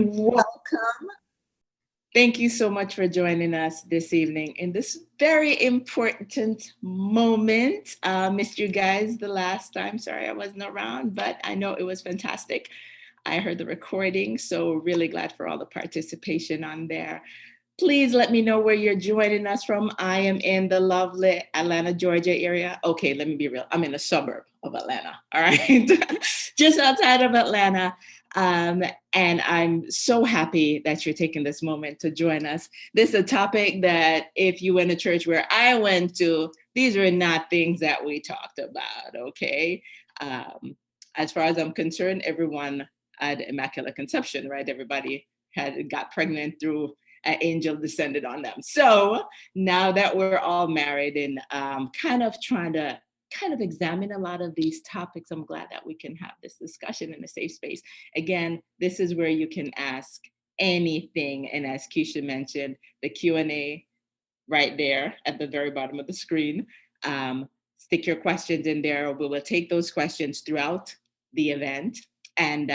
Welcome. Thank you so much for joining us this evening in this very important moment. Missed you guys the last time. Sorry I wasn't around, but I know it was fantastic. I heard the recording, so really glad for all the participation on there. Please let me know where you're joining us from. I am in the lovely Atlanta, Georgia area. Okay, let me be real. I'm in a suburb of Atlanta, all right? Just outside of Atlanta. And I'm so happy that you're taking this moment to join us. This is a topic that if you went to church where I went to, these were not things that we talked about, okay? As far as I'm concerned, everyone had immaculate conception, right? Everybody got pregnant through an angel descended on them. So now that we're all married and kind of trying to examine a lot of these topics, I'm glad that we can have this discussion in a safe space. Again, this is where you can ask anything. And as Keisha mentioned, the Q&A right there at the very bottom of the screen. Stick your questions in there. We will take those questions throughout the event. And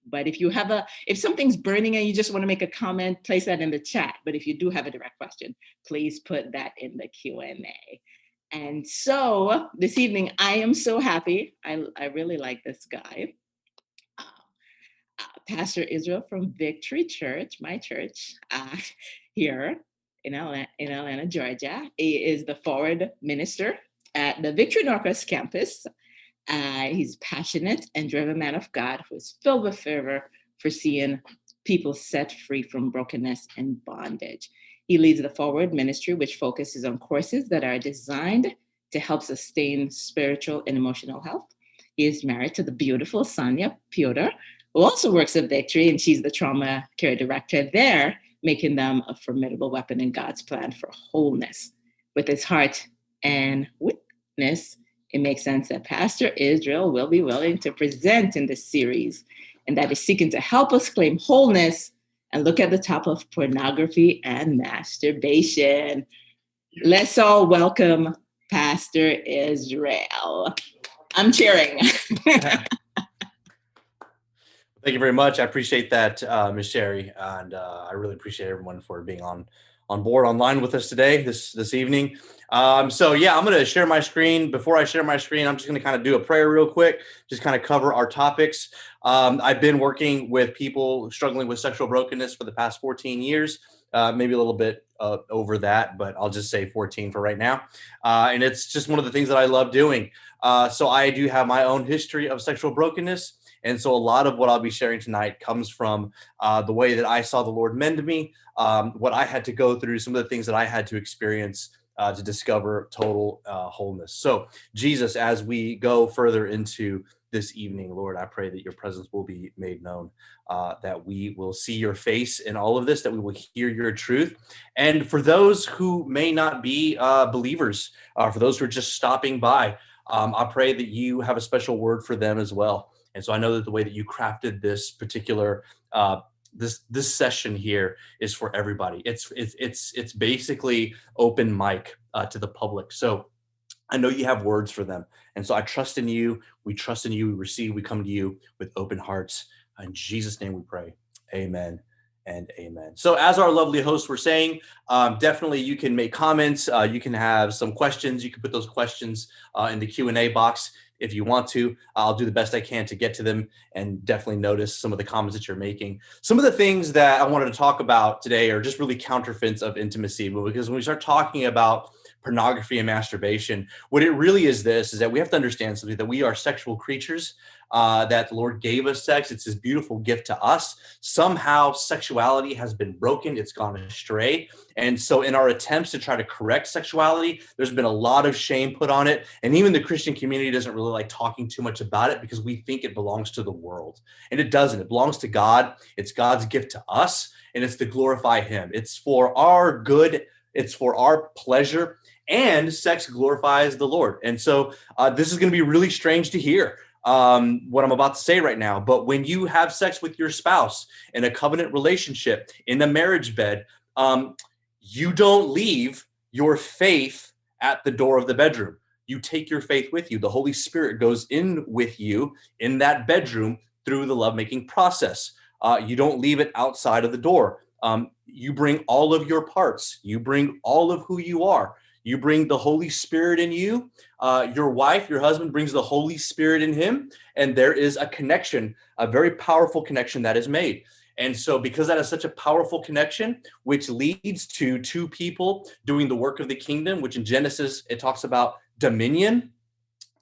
but if something's burning and you just want to make a comment, place that in the chat. But if you do have a direct question, please put that in the Q&A. And so this evening, I am so happy. I really like this guy. Pastor Israel from Victory Church, my church, here in Atlanta, Georgia. He is the forward minister at the Victory Northwest campus. He's passionate and driven man of God who is filled with fervor for seeing people set free from brokenness and bondage. He leads the Forward Ministry, which focuses on courses that are designed to help sustain spiritual and emotional health. He is married to the beautiful Sonia Piotter, who also works at Victory, and she's the trauma care director there, making them a formidable weapon in God's plan for wholeness. With his heart and witness, it makes sense that Pastor Israel will be willing to present in this series, and that is seeking to help us claim wholeness and look at the top of pornography and masturbation. Let's all welcome Pastor Israel. I'm cheering. Thank you very much. I appreciate that, Ms. Sherry, and I really appreciate everyone for being on board online with us today, this evening. So yeah, I'm going to share my screen. Before I share my screen, I'm just going to kind of do a prayer real quick, just kind of cover our topics. I've been working with people struggling with sexual brokenness for the past 14 years, maybe a little bit over that, but I'll just say 14 for right now. And it's just one of the things that I love doing. So I do have my own history of sexual brokenness. And so a lot of what I'll be sharing tonight comes from the way that I saw the Lord mend me, what I had to go through, some of the things that I had to experience to discover total wholeness. So Jesus, as we go further into this evening, Lord, I pray that your presence will be made known, that we will see your face in all of this, that we will hear your truth. And for those who may not be believers, for those who are just stopping by, I pray that you have a special word for them as well. And so I know that the way that you crafted this particular this session here is for everybody. It's basically open mic to the public. So I know you have words for them. And so I trust in you. We trust in you. We receive. We come to you with open hearts. In Jesus' name we pray. Amen and amen. So as our lovely hosts were saying, definitely you can make comments. You can have some questions. You can put those questions in the Q&A box. If you want to, I'll do the best I can to get to them and definitely notice some of the comments that you're making. Some of the things that I wanted to talk about today are just really counterfeits of intimacy, because when we start talking about pornography and masturbation, what it really is is that we have to understand something, that we are sexual creatures, that the Lord gave us sex. It's his beautiful gift to us. Somehow sexuality has been broken. It's gone astray. And so in our attempts to try to correct sexuality, there's been a lot of shame put on it. And even the Christian community doesn't really like talking too much about it because we think it belongs to the world. And it doesn't. It belongs to God. It's God's gift to us, and it's to glorify him. It's for our good. It's for our pleasure, and sex glorifies the Lord. And so this is going to be really strange to hear, what I'm about to say right now. But when you have sex with your spouse in a covenant relationship, in a marriage bed, you don't leave your faith at the door of the bedroom. You take your faith with you. The Holy Spirit goes in with you in that bedroom through the lovemaking process. You don't leave it outside of the door. You bring all of your parts. You bring all of who you are. You bring the Holy Spirit in you. Your wife, your husband brings the Holy Spirit in him. And there is a connection, a very powerful connection that is made. And so because that is such a powerful connection, which leads to two people doing the work of the kingdom, which in Genesis, it talks about dominion.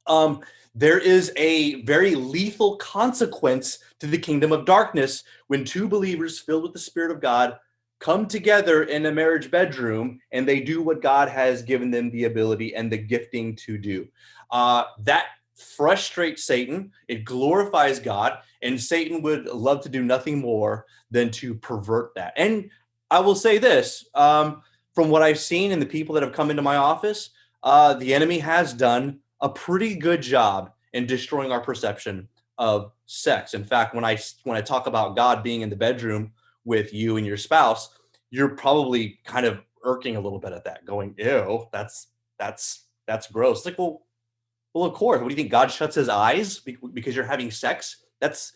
There is a very lethal consequence to the kingdom of darkness when two believers filled with the Spirit of God come together in a marriage bedroom and they do what God has given them the ability and the gifting to do. That frustrates Satan. It glorifies God, and Satan would love to do nothing more than to pervert that. And I will say this, from what I've seen and the people that have come into my office, the enemy has done a pretty good job in destroying our perception of sex. In fact, when I talk about God being in the bedroom with you and your spouse, you're probably kind of irking a little bit at that, going, "Ew, that's gross." Like, well, of course. What do you think? God shuts his eyes because you're having sex? That's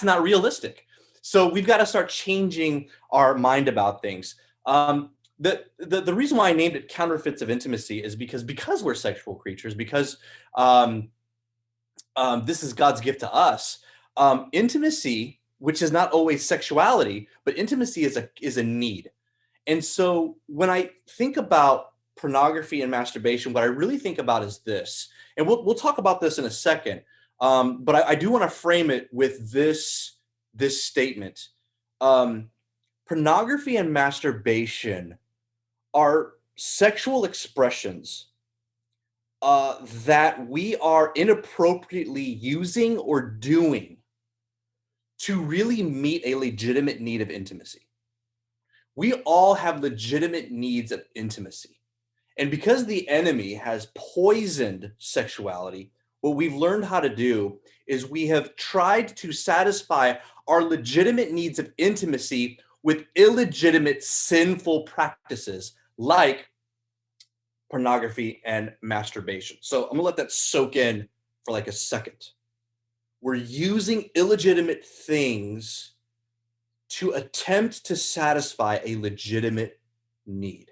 not realistic. So we've got to start changing our mind about things. The reason why I named it counterfeits of intimacy is because we're sexual creatures, because this is God's gift to us. Intimacy, which is not always sexuality, but intimacy is a need. And so when I think about pornography and masturbation, what I really think about is this, and we'll talk about this in a second. But I do want to frame it with this statement. Pornography and masturbation are sexual expressions that we are inappropriately using or doing to really meet a legitimate need of intimacy. We all have legitimate needs of intimacy. And because the enemy has poisoned sexuality, what we've learned how to do is we have tried to satisfy our legitimate needs of intimacy with illegitimate sinful practices like pornography and masturbation. So I'm gonna let that soak in for like a second. We're using illegitimate things to attempt to satisfy a legitimate need.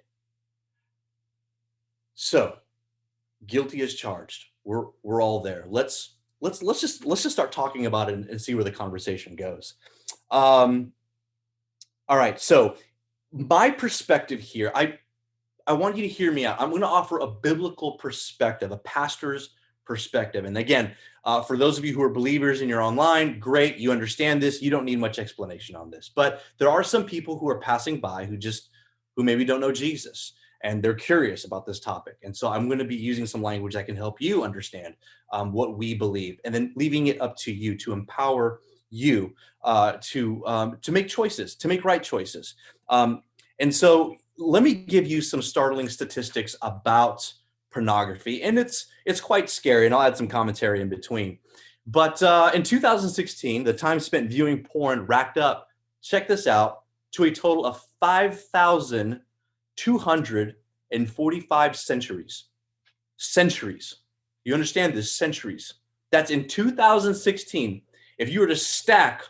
So, guilty as charged. We're all there. Let's just start talking about it and see where the conversation goes. All right. So, my perspective here, I want you to hear me out. I'm going to offer a biblical perspective, a pastor's perspective. And again, for those of you who are believers and you're online, great, you understand this. You don't need much explanation on this. But there are some people who are passing by who maybe don't know Jesus, and they're curious about this topic. And so I'm going to be using some language that can help you understand what we believe, and then leaving it up to you to empower you to make choices, to make right choices. And so let me give you some startling statistics about pornography, and it's quite scary, and I'll add some commentary in between. But in 2016, the time spent viewing porn racked up, check this out, to a total of 5,245 centuries. Centuries. You understand this? Centuries. That's in 2016. If you were to stack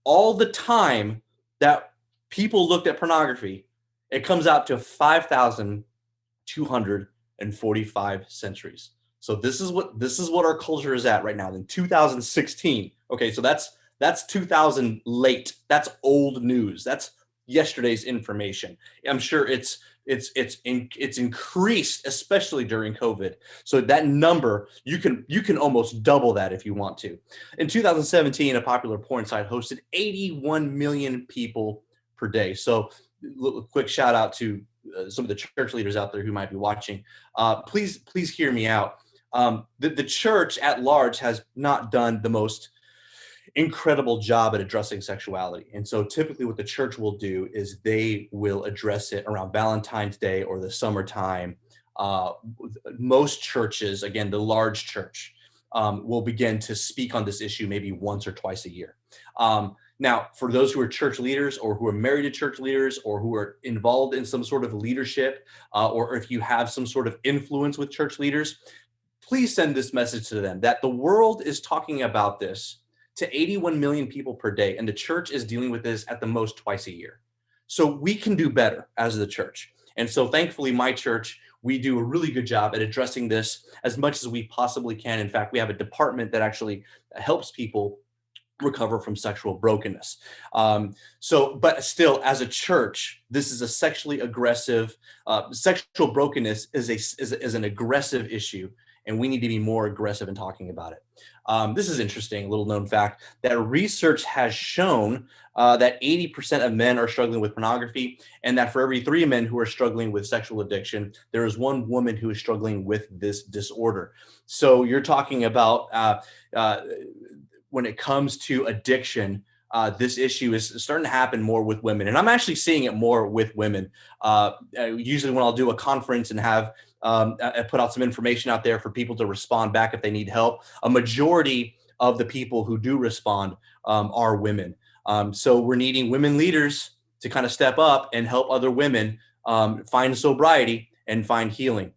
all the time that people looked at pornography, it comes out to 5,245 centuries. So this is what our culture is at right now in 2016. Okay, so that's 2000 late. That's old news. That's yesterday's information. I'm sure it's increased, especially during COVID. So that number, you can almost double that if you want to. In 2017, a popular porn site hosted 81 million people per day. So quick shout out to some of the church leaders out there who might be watching. Please hear me out. The church at large has not done the most incredible job at addressing sexuality. And so typically what the church will do is they will address it around Valentine's Day or the summertime. Most churches, again, the large church, will begin to speak on this issue maybe once or twice a year. Now, for those who are church leaders or who are married to church leaders or who are involved in some sort of leadership, or if you have some sort of influence with church leaders, please send this message to them that the world is talking about this to 81 million people per day. And the church is dealing with this at the most twice a year. So we can do better as the church. And so thankfully, my church, we do a really good job at addressing this as much as we possibly can. In fact, we have a department that actually helps people recover from sexual brokenness. But still, as a church, this is a sexually aggressive, sexual brokenness is an aggressive issue, and we need to be more aggressive in talking about it. This is interesting, a little known fact, that research has shown that 80% of men are struggling with pornography, and that for every 3 men who are struggling with sexual addiction, there is 1 woman who is struggling with this disorder. So you're talking about when it comes to addiction, this issue is starting to happen more with women. And I'm actually seeing it more with women. Usually when I'll do a conference and have I put out some information out there for people to respond back if they need help, a majority of the people who do respond are women. So we're needing women leaders to kind of step up and help other women find sobriety and find healing.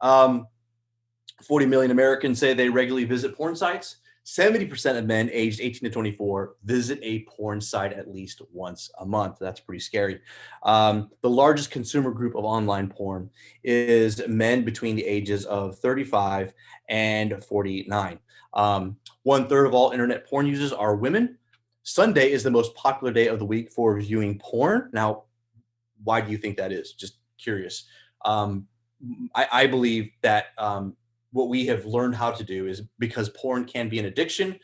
40 million Americans say they regularly visit porn sites. 70% of men aged 18 to 24 visit a porn site at least once a month. That's pretty scary. The largest consumer group of online porn is men between the ages of 35 and 49. 1/3 of all internet porn users are women. Sunday is the most popular day of the week for viewing porn. Now, why do you think that is? Just curious. I believe that what we have learned how to do is because porn can be an addiction.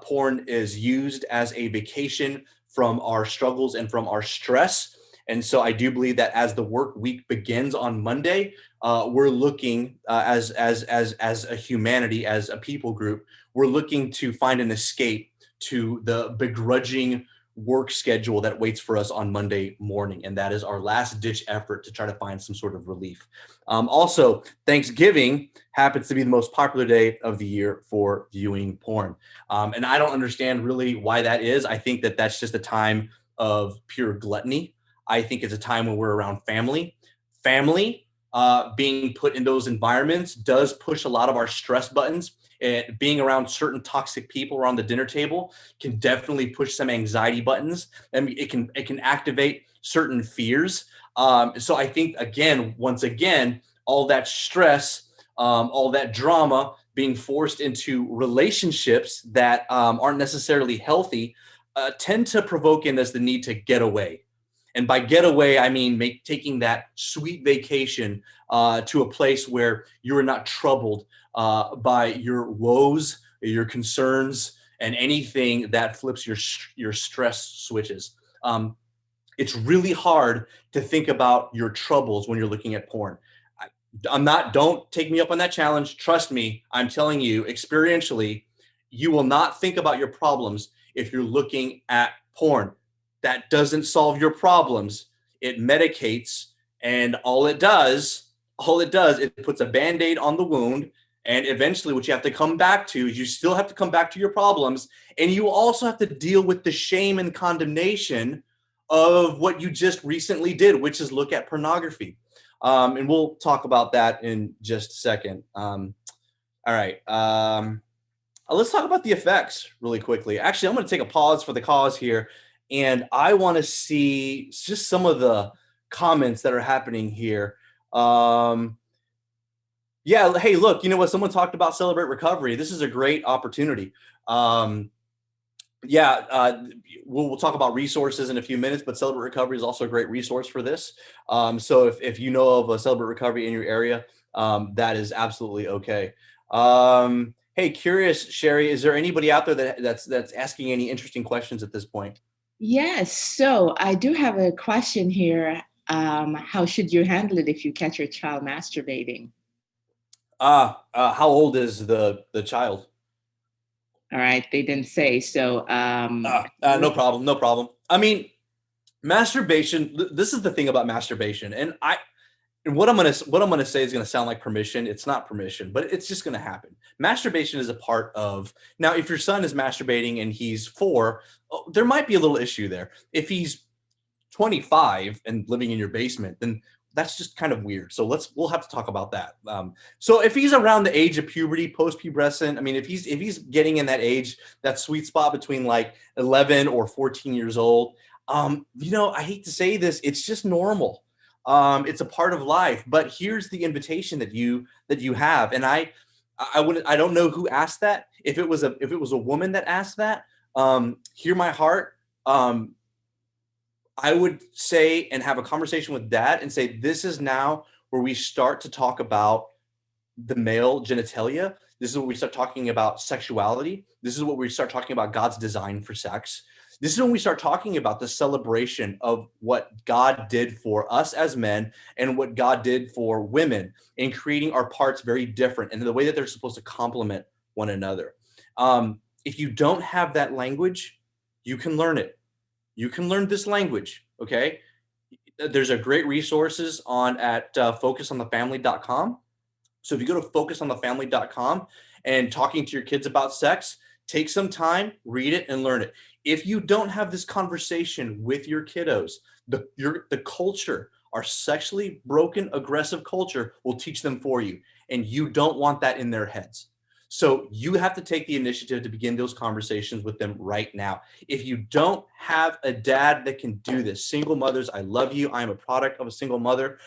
Porn is used as a vacation from our struggles and from our stress. And so I do believe that as the work week begins on Monday, we're looking as a humanity, as a people group, we're looking to find an escape to the begrudging work schedule that waits for us on Monday morning. And that is our last ditch effort to try to find some sort of relief. Also, Thanksgiving happens to be the most popular day of the year for viewing porn. And I don't understand really why that is. I think that that's just a time of pure gluttony. I think it's a time when we're around family. Family being put in those environments does push a lot of our stress buttons. And being around certain toxic people around the dinner table can definitely push some anxiety buttons. And it can activate certain fears. So I think, once again, all that stress, all that drama being forced into relationships that aren't necessarily healthy tend to provoke in us the need to get away. And by get away, I mean taking that sweet vacation to a place where you are not troubled by your woes, your concerns, and anything that flips your stress switches. It's really hard to think about your troubles when you're looking at porn. Don't take me up on that challenge. Trust me, I'm telling you experientially, you will not think about your problems if you're looking at porn. That doesn't solve your problems. It medicates, and all it does, it puts a Band-Aid on the wound. And eventually what you have to come back to is you still have to come back to your problems. And you also have to deal with the shame and condemnation of what you just recently did, which is look at pornography. And we'll talk about that in just a second. All right. Let's talk about the effects really quickly. Actually, I'm going to take a pause for the cause here. And I want to see just some of the comments that are happening here. Yeah, hey, look, you know what? Someone talked about Celebrate Recovery. This is a great opportunity. We'll talk about resources in a few minutes, but Celebrate Recovery is also a great resource for this. So if you know of a Celebrate Recovery in your area, that is absolutely okay. Hey, curious, Sherry, is there anybody out there that's asking any interesting questions at this point? Yes. So I do have a question here. How should you handle it if you catch your child masturbating? How old is the child? All right. They didn't say. So No problem. I mean, masturbation, this is the thing about masturbation. And what I'm gonna say is gonna sound like permission. It's not permission, but it's just gonna happen. Masturbation is a part of, now if your son is masturbating and he's 4, there might be a little issue there. If he's 25 and living in your basement, then that's just kind of weird. So we'll have to talk about that. So if he's around the age of puberty, post-pubescent, I mean, if he's getting in that age, that sweet spot between like 11 or 14 years old, I hate to say this, it's just normal. It's a part of life. But here's the invitation that you have, and I don't know who asked that. If it was a woman that asked that, hear my heart. I would say and have a conversation with dad and say, this is now where we start to talk about the male genitalia. This is where we start talking about sexuality. This is what we start talking about God's design for sex. This is when we start talking about the celebration of what God did for us as men and what God did for women in creating our parts very different and the way that they're supposed to complement one another. If you don't have that language, you can learn it. You can learn this language, okay? There's a great resources at focusonthefamily.com. So if you go to focusonthefamily.com and talking to your kids about sex, take some time, read it, and learn it. If you don't have this conversation with your kiddos, the culture, our sexually broken, aggressive culture will teach them for you. And you don't want that in their heads. So you have to take the initiative to begin those conversations with them right now. If you don't have a dad that can do this, single mothers, I love you. I am a product of a single mother.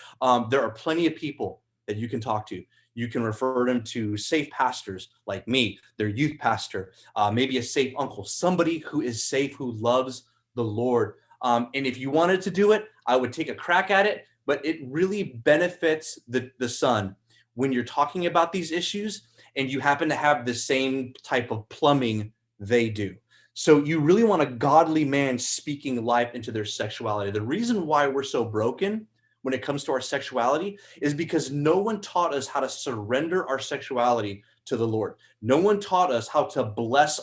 There are plenty of people that you can talk to. You can refer them to safe pastors like me, their youth pastor, maybe a safe uncle, somebody who is safe, who loves the Lord. And if you wanted to do it, I would take a crack at it, but it really benefits the son when you're talking about these issues and you happen to have the same type of plumbing they do. So you really want a godly man speaking life into their sexuality. The reason why we're so broken when it comes to our sexuality is because no one taught us how to surrender our sexuality to the Lord. No one taught us how to bless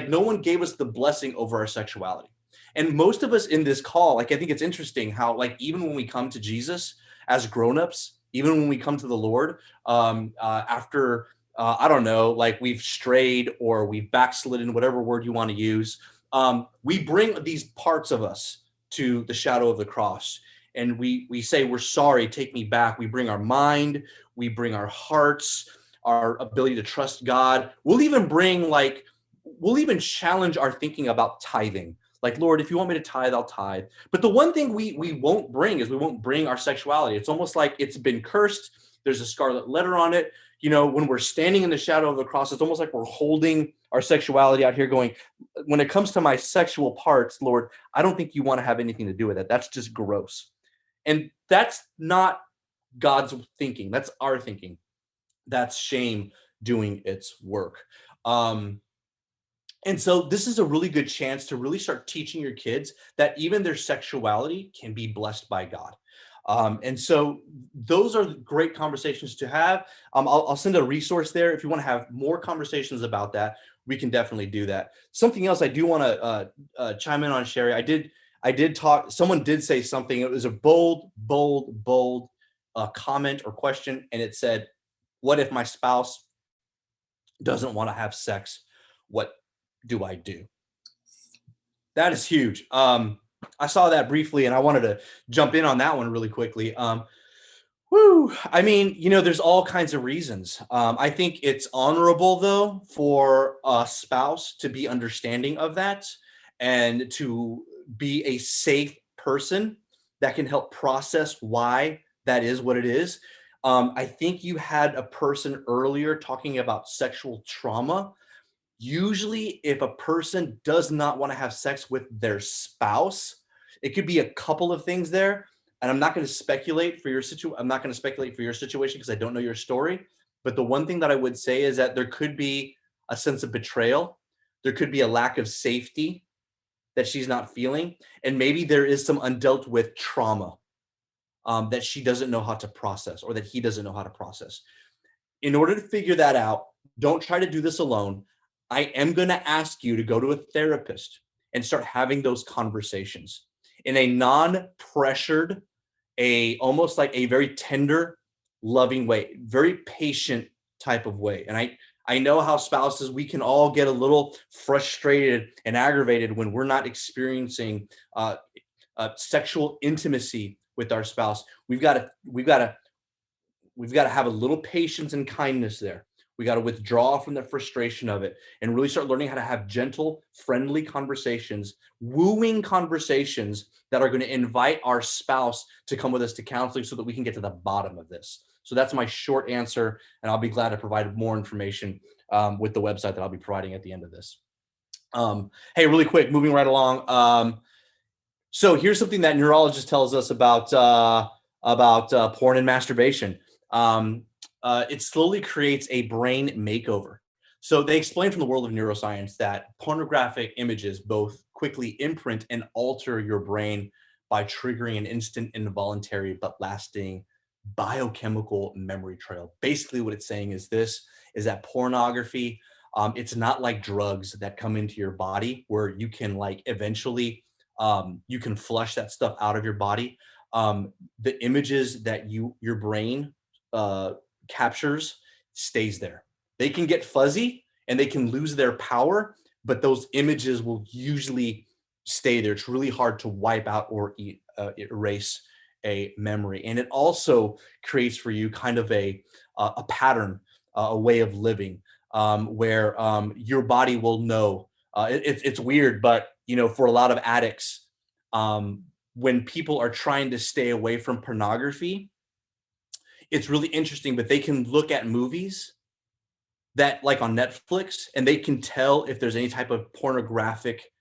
no one gave us the blessing over our sexuality. And most of us in this call, I think it's interesting how, even when we come to Jesus as grownups, even when we come to the Lord, after, I don't know, we've strayed or we've backslidden, whatever word you want to use, we bring these parts of us to the shadow of the cross. And we say, we're sorry, take me back. We bring our mind, we bring our hearts, our ability to trust God. We'll even challenge our thinking about tithing. Lord, if you want me to tithe, I'll tithe. But the one thing we won't bring is we won't bring our sexuality. It's almost like it's been cursed. There's a scarlet letter on it. When we're standing in the shadow of the cross, it's almost like we're holding our sexuality out here going, when it comes to my sexual parts, Lord, I don't think you want to have anything to do with it. That's just gross. And that's not God's thinking. That's our thinking. That's shame doing its work. And so this is a really good chance to really start teaching your kids that even their sexuality can be blessed by God. And so those are great conversations to have. I'll send a resource there. If you want to have more conversations about that, we can definitely do that. Something else I do want to chime in on, Sherry. I did talk, someone did say something. It was a bold comment or question. And it said, what if my spouse doesn't want to have sex? What do I do? That is huge. I saw that briefly and I wanted to jump in on that one really quickly. I mean, there's all kinds of reasons. I think it's honorable though for a spouse to be understanding of that and to be a safe person that can help process why that is what it is. I think you had a person earlier talking about sexual trauma. Usually, if a person does not want to have sex with their spouse, it could be a couple of things there. And I'm not going to speculate for your situation because I don't know your story. But the one thing that I would say is that there could be a sense of betrayal. There could be a lack of safety that she's not feeling. And maybe there is some undealt with trauma that she doesn't know how to process or that he doesn't know how to process. In order to figure that out, don't try to do this alone. I am going to ask you to go to a therapist and start having those conversations in a non-pressured, almost like a very tender, loving way, very patient type of way. And I know how spouses, we can all get a little frustrated and aggravated when we're not experiencing sexual intimacy with our spouse, we've got to have a little patience and kindness there. We got to withdraw from the frustration of it and really start learning how to have gentle, friendly conversations, wooing conversations that are going to invite our spouse to come with us to counseling so that we can get to the bottom of this. So that's my short answer, and I'll be glad to provide more information with the website that I'll be providing at the end of this. Hey, really quick, moving right along. So here's something that neurologist tells us about porn and masturbation. It slowly creates a brain makeover. So they explain from the world of neuroscience that pornographic images both quickly imprint and alter your brain by triggering an instant, involuntary, but lasting biochemical memory trail. Basically, what it's saying is that pornography, it's not like drugs that come into your body where you can like eventually, you can flush that stuff out of your body. The images that your brain captures stays there. They can get fuzzy and they can lose their power, but those images will usually stay there. It's really hard to wipe out or erase a memory. And it also creates for you kind of a pattern, a way of living, where your body will know. It's weird, but for a lot of addicts, when people are trying to stay away from pornography, it's really interesting, but they can look at movies that like on Netflix and they can tell if there's any type of pornographic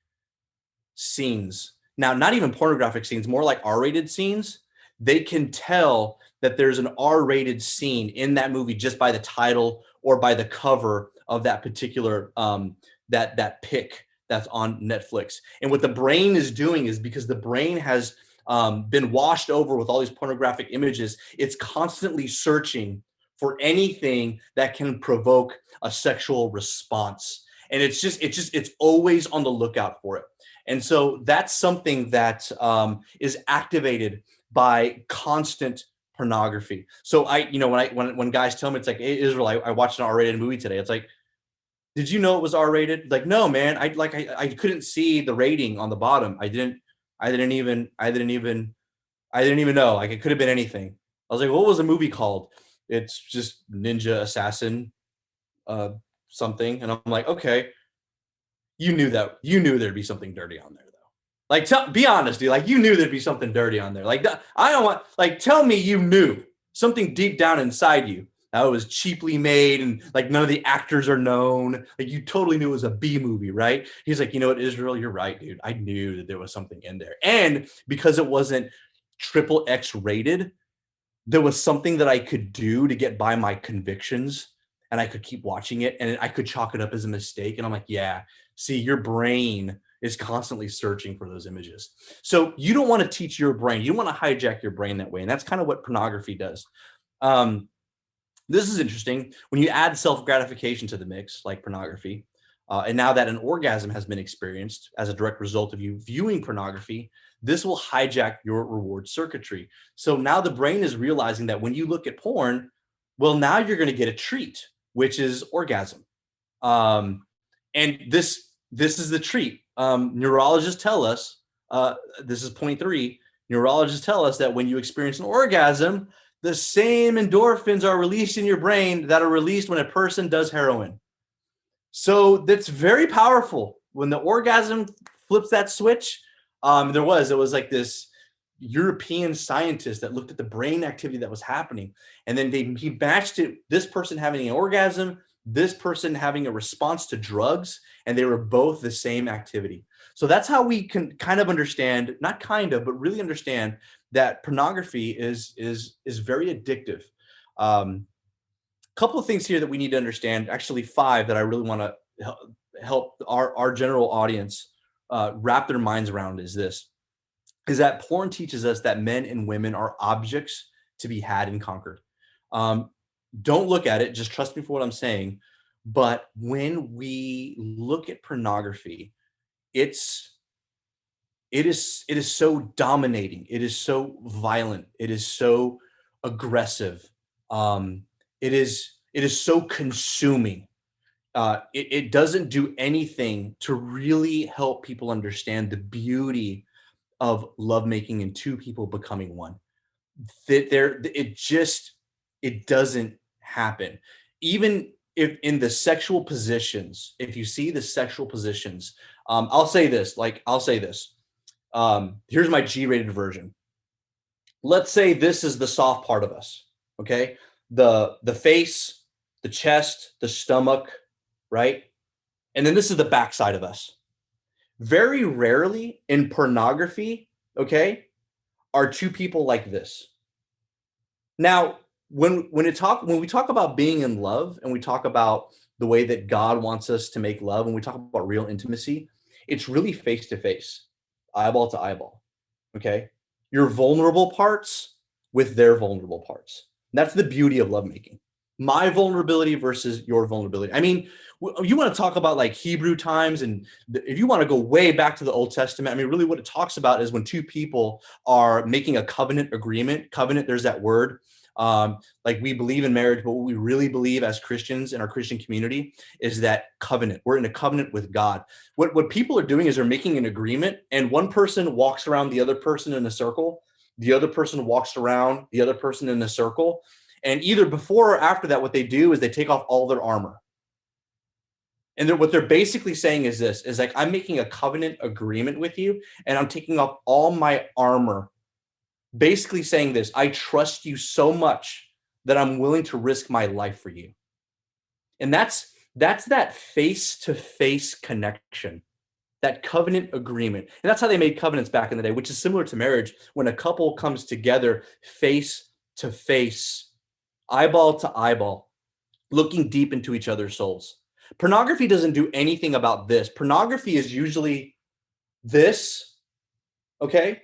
scenes. Now, not even pornographic scenes, more like R-rated scenes. They can tell that there's an R-rated scene in that movie just by the title or by the cover of that particular that pic that's on Netflix. And what the brain is doing is, because the brain has been washed over with all these pornographic images, it's constantly searching for anything that can provoke a sexual response. And it's always on the lookout for it. And so that's something that is activated by constant pornography. So when guys tell me, it's like, hey, Israel, I watched an R-rated movie today. It's like, did you know it was R-rated? Like, no, man, I couldn't see the rating on the bottom. I didn't even know. Like, it could have been anything. I was like, what was the movie called? It's just Ninja Assassin something. And I'm like, okay, you knew there'd be something dirty on there, though. Like, be honest, dude. Like, you knew there'd be something dirty on there. Like, I don't want, like, tell me you knew something deep down inside you that was cheaply made and like none of the actors are known. Like, you totally knew it was a B movie, right? He's like, you know what, Israel, you're right, dude. I knew that there was something in there. And because it wasn't triple X rated, there was something that I could do to get by my convictions, and I could keep watching it and I could chalk it up as a mistake. And I'm like, yeah, see, your brain is constantly searching for those images. So you don't want to teach your brain. You don't want to hijack your brain that way. And that's kind of what pornography does. This is interesting. When you add self-gratification to the mix, like pornography, and now that an orgasm has been experienced as a direct result of you viewing pornography, this will hijack your reward circuitry. So now the brain is realizing that when you look at porn, well, now you're going to get a treat, which is orgasm. And this is the treat. Neurologists tell us, this is point 3, neurologists tell us that when you experience an orgasm, the same endorphins are released in your brain that are released when a person does heroin. So that's very powerful. When the orgasm flips that switch, it was like this European scientist that looked at the brain activity that was happening. And then he matched it, this person having an orgasm, this person having a response to drugs, and they were both the same activity. So that's how we can kind of understand, not kind of, but really understand that pornography is very addictive. Couple of things here that we need to understand, actually 5 that I really want to help our general audience wrap their minds around is that porn teaches us that men and women are objects to be had and conquered. Don't look at it, just trust me for what I'm saying. But when we look at pornography, it is so dominating. It is so violent. It is so aggressive. It is so consuming. It doesn't do anything to really help people understand the beauty of lovemaking and two people becoming one. It doesn't happen. Even if in the sexual positions, if you see the sexual positions, I'll say this. Here's my G-rated version. Let's say this is the soft part of us. Okay, the face, the chest, the stomach, right? And then this is the backside of us. Very rarely in pornography, okay, are two people like this. Now, when we talk about being in love and we talk about the way that God wants us to make love, and we talk about real intimacy, it's really face to face, eyeball to eyeball. Okay, your vulnerable parts with their vulnerable parts. That's the beauty of lovemaking. My vulnerability versus your vulnerability. I mean, you want to talk about like Hebrew times, and if you want to go way back to the Old Testament, I mean, really what it talks about is when two people are making a covenant agreement. Covenant, there's that word. Like we believe in marriage, but what we really believe as Christians in our Christian community is that covenant. We're in a covenant with God. What people are doing is they're making an agreement, and one person walks around the other person in a circle. The other person walks around the other person in a circle. And either before or after that, what they do is they take off all their armor. And what they're basically saying is this, is like, I'm making a covenant agreement with you, and I'm taking off all my armor. Basically saying this, I trust you so much that I'm willing to risk my life for you. And that's that face-to-face connection, that covenant agreement. And that's how they made covenants back in the day, which is similar to marriage. When a couple comes together face to face, eyeball to eyeball, looking deep into each other's souls. Pornography doesn't do anything about this. Pornography is usually this, okay?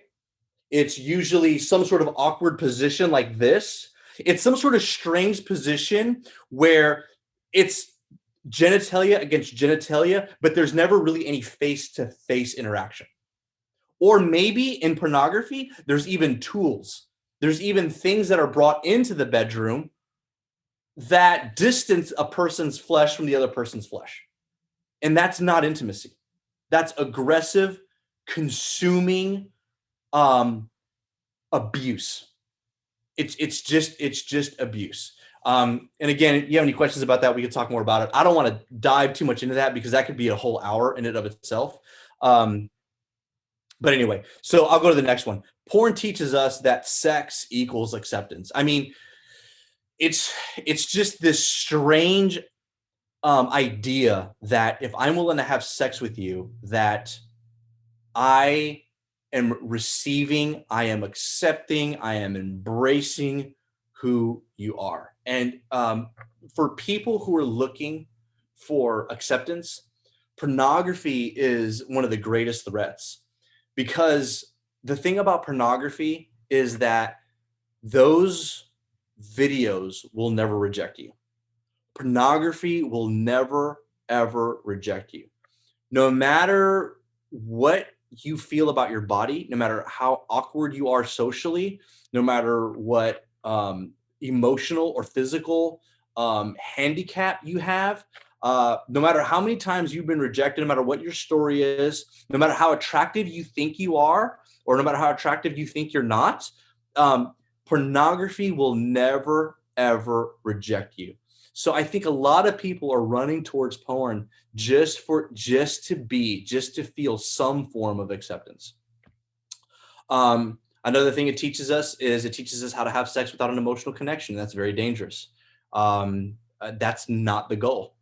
It's usually some sort of awkward position like this. It's some sort of strange position where it's genitalia against genitalia, but there's never really any face-to-face interaction. Or maybe in pornography, there's even tools. There's even things that are brought into the bedroom that distance a person's flesh from the other person's flesh. And that's not intimacy. That's aggressive, consuming abuse. It's just abuse. And again, if you have any questions about that, we could talk more about it. I don't want to dive too much into that because that could be a whole hour in and of itself. But anyway, so I'll go to the next one. Porn teaches us that sex equals acceptance. I mean, it's just this strange idea that if I'm willing to have sex with you, that I am receiving, I am accepting, I am embracing who you are. And for people who are looking for acceptance, pornography is one of the greatest threats, because the thing about pornography is that those videos will never reject you. Pornography will never, ever reject you. No matter what you feel about your body, no matter how awkward you are socially, no matter what emotional or physical handicap you have, no matter how many times you've been rejected, no matter what your story is, no matter how attractive you think you are, or no matter how attractive you think you're not, pornography will never, ever reject you. So I think a lot of people are running towards porn just to feel some form of acceptance. Another thing it teaches us how to have sex without an emotional connection. That's very dangerous. That's not the goal.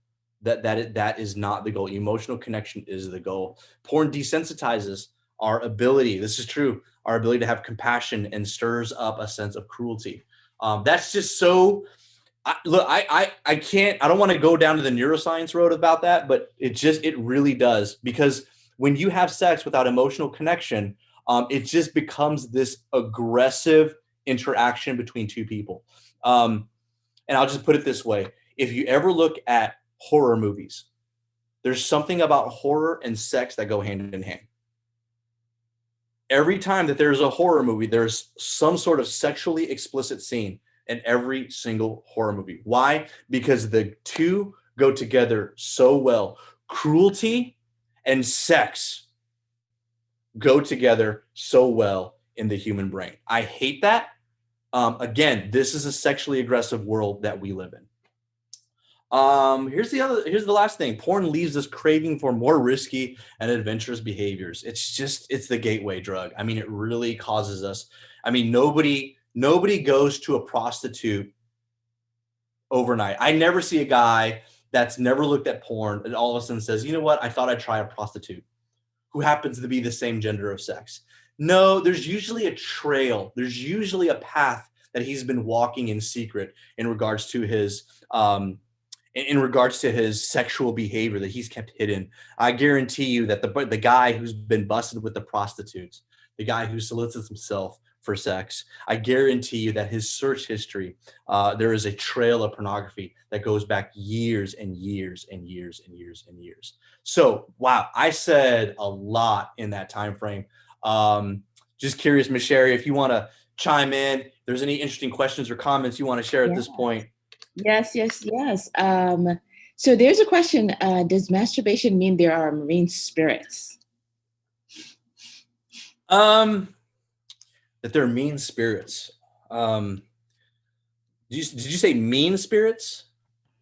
That is not the goal. Emotional connection is the goal. Porn desensitizes our ability. This is true. Our ability to have compassion and stirs up a sense of cruelty. That's just so. I can't. I don't want to go down to the neuroscience road about that, but it really does, because when you have sex without emotional connection, it just becomes this aggressive interaction between two people. And I'll just put it this way: if you ever look at horror movies, there's something about horror and sex that go hand in hand. Every time that there's a horror movie, there's some sort of sexually explicit scene in every single horror movie. Why? Because the two go together so well. Cruelty and sex go together so well in the human brain. I hate that. Again, this is a sexually aggressive world that we live in. Here's the last thing. Porn leaves us craving for more risky and adventurous behaviors. It's the gateway drug. I mean, it really causes us. I mean, nobody goes to a prostitute overnight. I never see a guy that's never looked at porn and all of a sudden says, you know what, I thought I'd try a prostitute who happens to be the same gender of sex. No, there's usually a trail. There's usually a path that he's been walking in secret in regards to his sexual behavior that he's kept hidden. I guarantee you that the guy who's been busted with the prostitutes, the guy who solicits himself for sex, I guarantee you that his search history, there is a trail of pornography that goes back years and years and years and years and years. So, wow, I said a lot in that time frame. Just curious, Ms. Sherry, if you want to chime in, if there's any interesting questions or comments you want to share at this point. Yes. So there's a question. Does masturbation mean there are marine spirits? That they're mean spirits. Did you say mean spirits?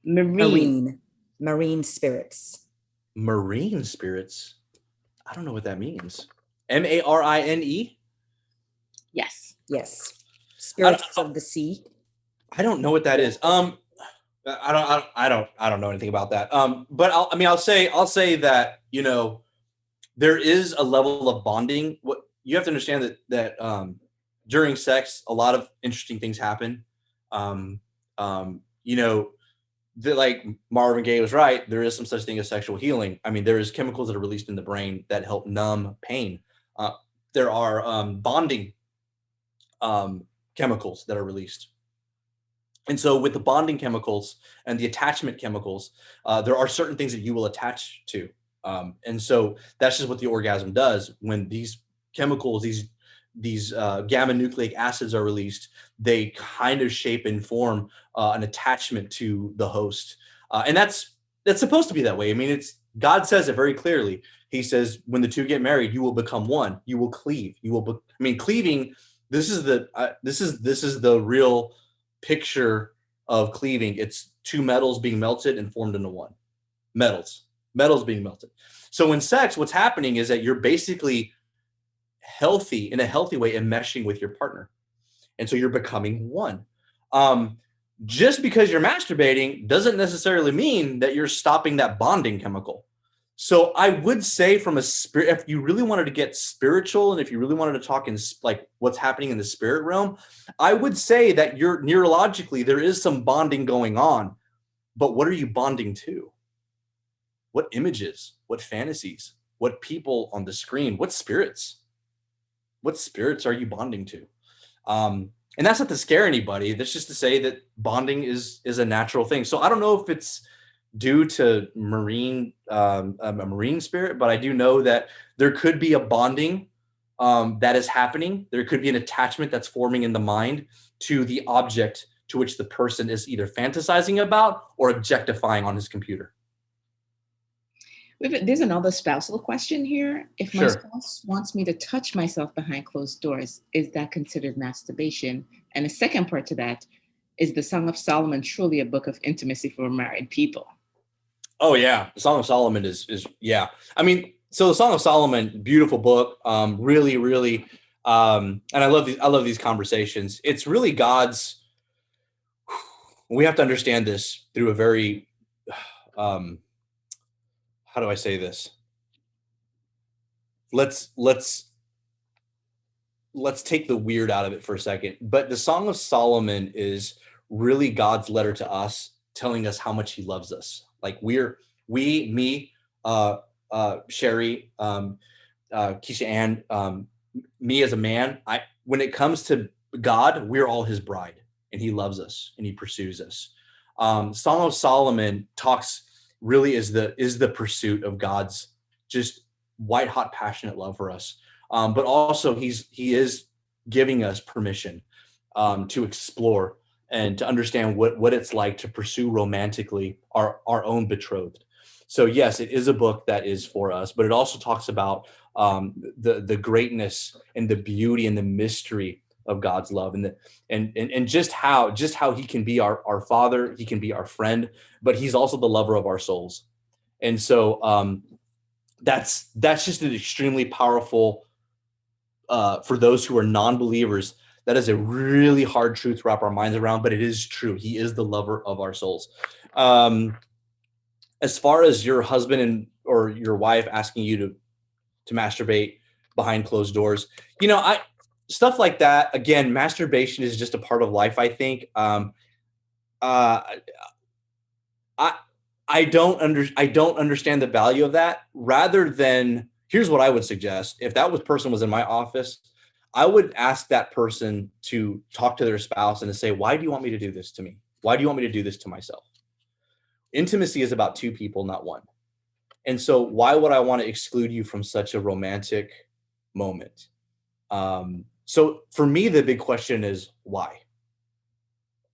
Marine spirits. Marine spirits? I don't know what that means. M-A-R-I-N-E? Yes. Spirits of the sea. I don't know what that is. I don't know anything about that. But I'll say that, you know, there is a level of bonding. What you have to understand that during sex, a lot of interesting things happen. You know, like Marvin Gaye was right. There is some such thing as sexual healing. I mean, there is chemicals that are released in the brain that help numb pain. There are bonding chemicals that are released. And so with the bonding chemicals and the attachment chemicals, there are certain things that you will attach to. And so that's just what the orgasm does. When these chemicals, these gamma nucleic acids are released, they kind of shape and form an attachment to the host. And that's supposed to be that way. I mean, God says it very clearly. He says, when the two get married, you will become one. You will cleave. Cleaving. This is the real picture of cleaving. It's two metals being melted and formed into one. Metals being melted. So in sex, what's happening is that you're basically in a healthy way, enmeshing with your partner. And so you're becoming one. Just because you're masturbating doesn't necessarily mean that you're stopping that bonding chemical. So I would say from a spirit, if you really wanted to get spiritual and if you really wanted to talk in like what's happening in the spirit realm, I would say that you're neurologically, there is some bonding going on, but what are you bonding to? What images, what fantasies, what people on the screen, what spirits are you bonding to? And that's not to scare anybody. That's just to say that bonding is a natural thing. So I don't know if it's due to a marine spirit, but I do know that there could be a bonding that is happening. There could be an attachment that's forming in the mind to the object to which the person is either fantasizing about or objectifying on his computer. There's another spousal question here. If my spouse wants me to touch myself behind closed doors, is that considered masturbation? And the second part to that, is the Song of Solomon truly a book of intimacy for married people? Oh yeah, the Song of Solomon is yeah. I mean, so the Song of Solomon, beautiful book, really, really, and I love these conversations. It's really God's. We have to understand this through a very, how do I say this? Let's take the weird out of it for a second. But the Song of Solomon is really God's letter to us, telling us how much He loves us. Like me, Sherry, Keisha Ann, me as a man, when it comes to God, we're all His bride, and He loves us and He pursues us. Song of Solomon really is the pursuit of God's just white hot passionate love for us. But also he is giving us permission to explore and to understand what it's like to pursue romantically our own betrothed. So yes, it is a book that is for us, but it also talks about the greatness and the beauty and the mystery of God's love, and just how he can be our father, he can be our friend, but he's also the lover of our souls. And so that's just an extremely powerful, for those who are non-believers, that is a really hard truth to wrap our minds around, but it is true. He is the lover of our souls. As far as your husband or your wife asking you to masturbate behind closed doors, stuff like that. Again, masturbation is just a part of life, I think. Uh, I I don't understand the value of that. Rather than, here's what I would suggest: if that person was in my office, I would ask that person to talk to their spouse and to say, "Why do you want me to do this to me? Why do you want me to do this to myself?" Intimacy is about two people, not one. And so, why would I want to exclude you from such a romantic moment? So, for me, the big question is why?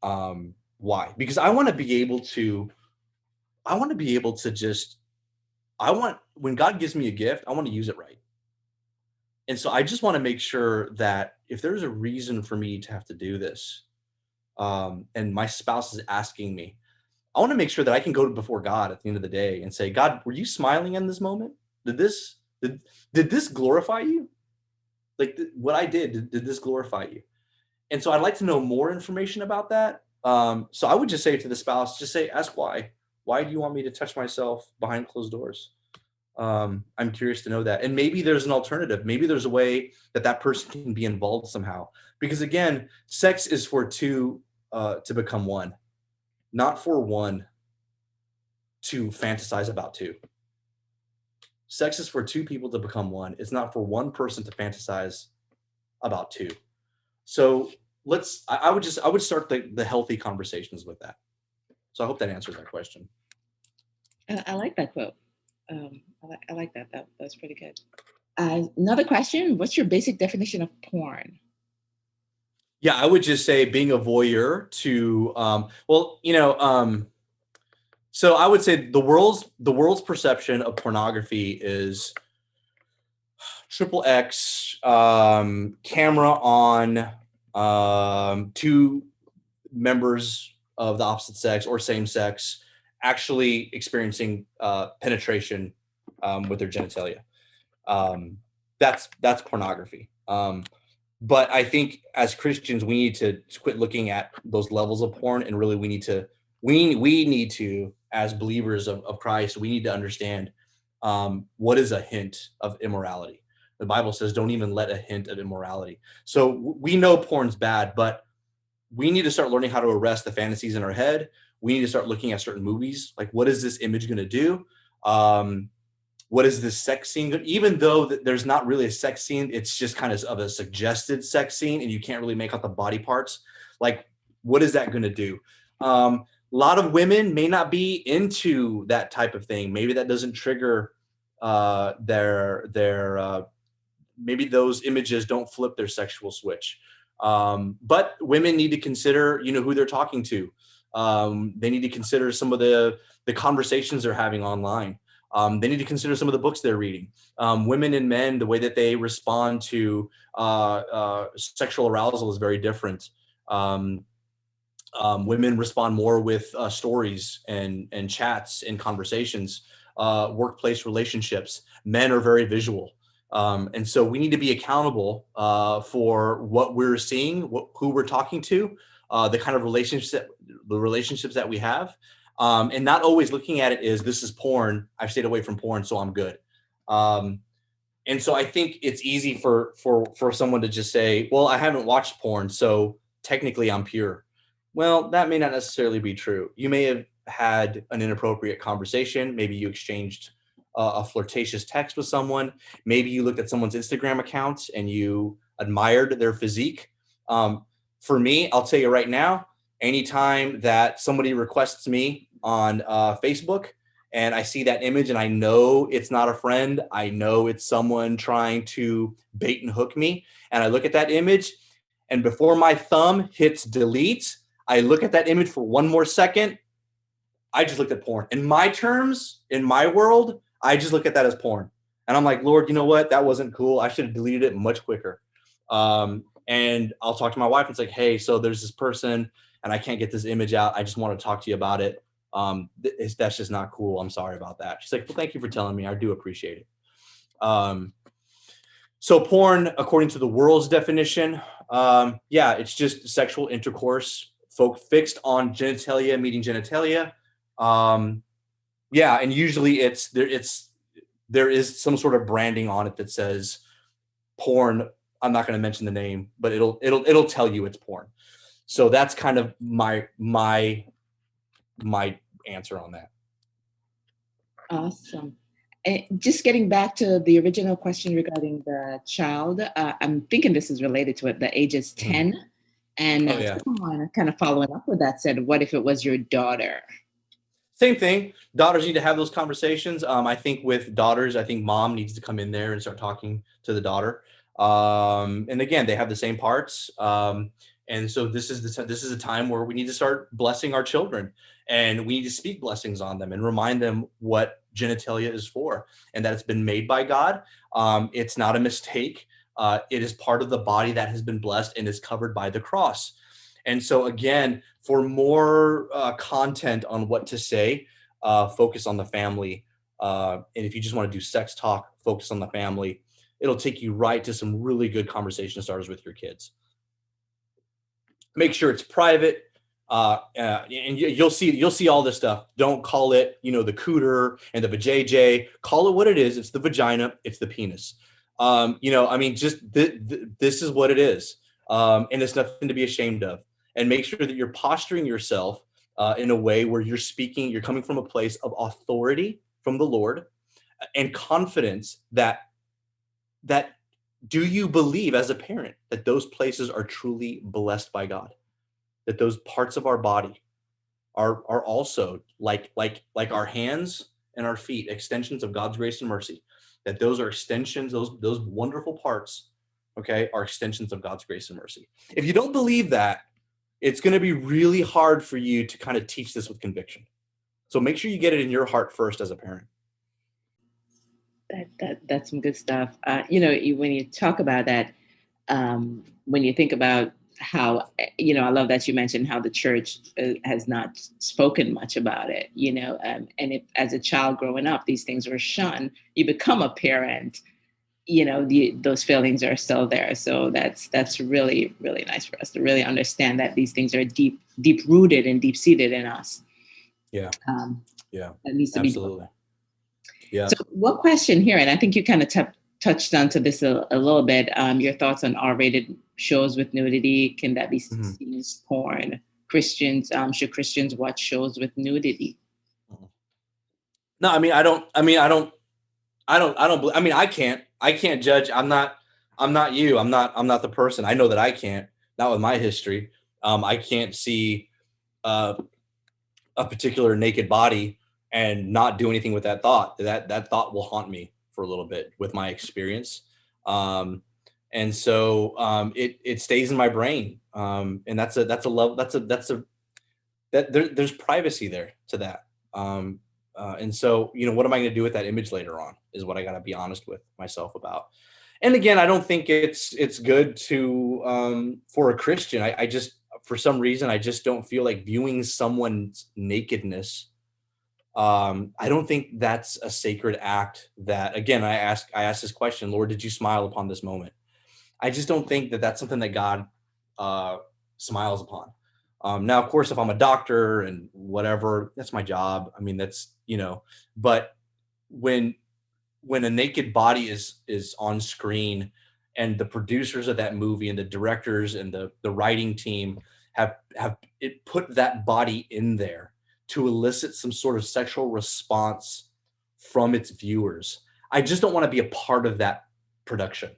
Why? Because I want to be able to just, when God gives me a gift, I want to use it right. And so I just want to make sure that if there's a reason for me to have to do this, and my spouse is asking me, I want to make sure that I can go before God at the end of the day and say, God, were you smiling in this moment? Did this glorify you? Like what I did this glorify you? And so I'd like to know more information about that. So I would just say to the spouse, ask why. Why do you want me to touch myself behind closed doors? I'm curious to know that. And maybe there's an alternative. Maybe there's a way that person can be involved somehow. Because again, sex is for two to become one, not for one to fantasize about two. Sex is for two people to become one. It's not for one person to fantasize about two. So I would start the healthy conversations with that. So I hope that answers that question. I like that quote. I like that. That's pretty good. Another question: what's your basic definition of porn? Yeah, I would just say being a voyeur to, so I would say the world's perception of pornography is triple X, camera on, two members of the opposite sex or same sex actually experiencing penetration with their genitalia. That's pornography. But I think as Christians, we need to quit looking at those levels of porn, and really we need to, as believers of Christ, we need to understand what is a hint of immorality. The Bible says, don't even let a hint of immorality. So we know porn's bad, but we need to start learning how to arrest the fantasies in our head. We need to start looking at certain movies. Like, what is this image going to do? What is this sex scene? Even though there's not really a sex scene, it's just kind of a suggested sex scene and you can't really make out the body parts. Like, what is that going to do? A lot of women may not be into that type of thing. Maybe that doesn't trigger their maybe those images don't flip their sexual switch. But women need to consider, who they're talking to. They need to consider some of the conversations they're having online. They need to consider some of the books they're reading. Women and men, the way that they respond to sexual arousal is very different. Women respond more with stories and chats and conversations, workplace relationships. Men are very visual. And so we need to be accountable for what we're seeing, who we're talking to, the kind of relationships that we have, and not always looking at it as this is porn. I've stayed away from porn, so I'm good. And so I think it's easy for someone to just say, well, I haven't watched porn, so technically I'm pure. Well, that may not necessarily be true. You may have had an inappropriate conversation. Maybe you exchanged a flirtatious text with someone. Maybe you looked at someone's Instagram account and you admired their physique. For me, I'll tell you right now, anytime that somebody requests me on Facebook and I see that image and I know it's not a friend, I know it's someone trying to bait and hook me, and I look at that image, and before my thumb hits delete, I look at that image for one more second, I just looked at porn. In my terms, in my world, I just look at that as porn. And I'm like, Lord, you know what? That wasn't cool. I should have deleted it much quicker. And I'll talk to my wife and it's like, hey, so there's this person and I can't get this image out. I just want to talk to you about it. That's just not cool. I'm sorry about that. She's like, well, thank you for telling me. I do appreciate it. So porn, according to the world's definition, it's just sexual intercourse fixed on genitalia, meeting genitalia. And usually there is some sort of branding on it that says porn. I'm not going to mention the name, but it'll tell you it's porn. So that's kind of my answer on that. Awesome. Just getting back to the original question regarding the child, I'm thinking this is related to it. The age is 10. And someone kind of following up with that said, what if it was your daughter? Same thing. Daughters need to have those conversations. I think with daughters, I think mom needs to come in there and start talking to the daughter. And again, they have the same parts. And so this is a time where we need to start blessing our children, and we need to speak blessings on them and remind them what genitalia is for, and that it's been made by God. It's not a mistake. It is part of the body that has been blessed and is covered by the cross. And so again, for more content on what to say, focus on the family. And if you just want to do sex talk, focus on the family. It'll take you right to some really good conversation starters with your kids. Make sure it's private, and you'll see all this stuff. Don't call it, the cooter and the vajayjay. Call it what it is. It's the vagina. It's the penis. Just this is what it is, and it's nothing to be ashamed of. And make sure that you're posturing yourself in a way where you're coming from a place of authority from the Lord and confidence that do you believe as a parent that those places are truly blessed by God, that those parts of our body are also like our hands and our feet, extensions of God's grace and mercy, that those are extensions, those wonderful parts, okay, are extensions of God's grace and mercy. If you don't believe that, it's going to be really hard for you to kind of teach this with conviction. So make sure you get it in your heart first as a parent. That's some good stuff. When you talk about that, when you think about how, I love that you mentioned how the church has not spoken much about it, and if as a child growing up, these things were shunned, you become a parent, those feelings are still there. So that's really, really nice for us to really understand that these things are deep rooted and deep seated in us. Yeah. That needs to absolutely. Yeah. So one question here, and I think you kind of touched onto this a little bit, your thoughts on R-rated shows with nudity. Can that be seen as porn? Should Christians watch shows with nudity? No, I can't judge. I'm not you. I'm not the person. I know that I can't, not with my history. I can't see a particular naked body and not do anything with that thought. That thought will haunt me for a little bit with my experience. And so it stays in my brain. And there's privacy there to that. And so, what am I going to do with that image later on is what I got to be honest with myself about. And again, I don't think it's good to, for a Christian, I just, for some reason, I just don't feel like viewing someone's nakedness. I don't think that's a sacred act that, again, I ask this question, Lord, did you smile upon this moment? I just don't think that that's something that God smiles upon. Now, of course, if I'm a doctor and whatever, that's my job. I mean, that's, but when a naked body is on screen and the producers of that movie and the directors and the writing team have it put that body in there to elicit some sort of sexual response from its viewers, I just don't want to be a part of that production.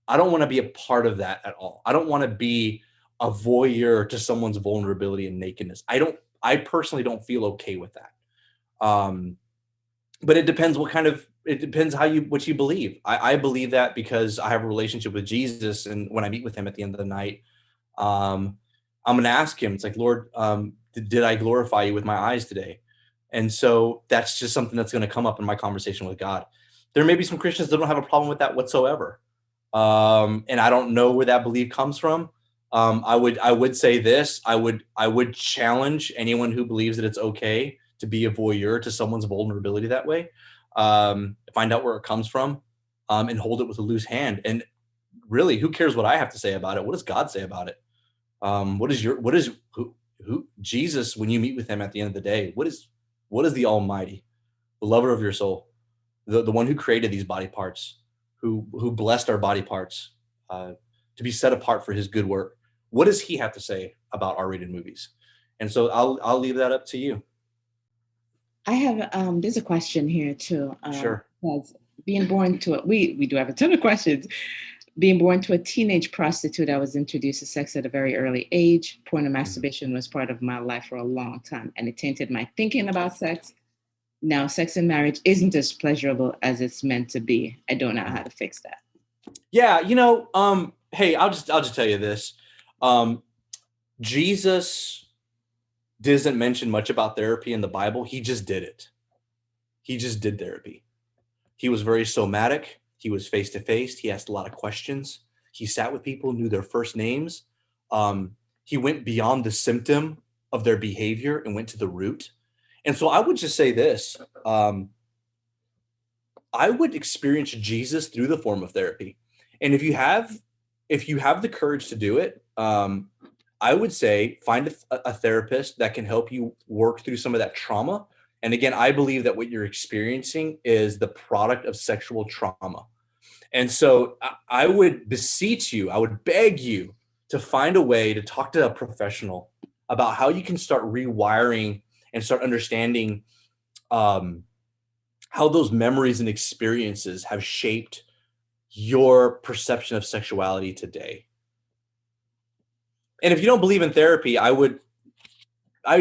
I don't want to be a part of that at all. I don't want to be a voyeur to someone's vulnerability and nakedness. I personally don't feel okay with that. But it depends what you believe. I believe that because I have a relationship with Jesus. And when I meet with him at the end of the night, I'm going to ask him, it's like, Lord, did I glorify you with my eyes today? And so that's just something that's going to come up in my conversation with God. There may be some Christians that don't have a problem with that whatsoever. And I don't know where that belief comes from. I would say this. I would challenge anyone who believes that it's okay to be a voyeur to someone's vulnerability that way. Find out where it comes from, and hold it with a loose hand. And really, who cares what I have to say about it? What does God say about it? Who Jesus, when you meet with him at the end of the day, what is the Almighty, the lover of your soul, the one who created these body parts, who blessed our body parts to be set apart for his good work? What does he have to say about R-rated movies? And so I'll leave that up to you. I have there's a question here too. Sure. Because being born to we do have a ton of questions. Being born to a teenage prostitute, I was introduced to sex at a very early age. Porn and masturbation was part of my life for a long time, and it tainted my thinking about sex. Now, sex in marriage isn't as pleasurable as it's meant to be. I don't know how to fix that. Yeah, hey, I'll just tell you this. Jesus doesn't mention much about therapy in the Bible. He just did it. He just did therapy. He was very somatic. He was face to face. He asked a lot of questions. He sat with people, knew their first names. He went beyond the symptom of their behavior and went to the root. And so I would just say this. I would experience Jesus through the form of therapy. And if you have the courage to do it, I would say find a therapist that can help you work through some of that trauma. And again, I believe that what you're experiencing is the product of sexual trauma. And so I would beseech you, I would beg you to find a way to talk to a professional about how you can start rewiring and start understanding how those memories and experiences have shaped your perception of sexuality today. And if you don't believe in therapy, I would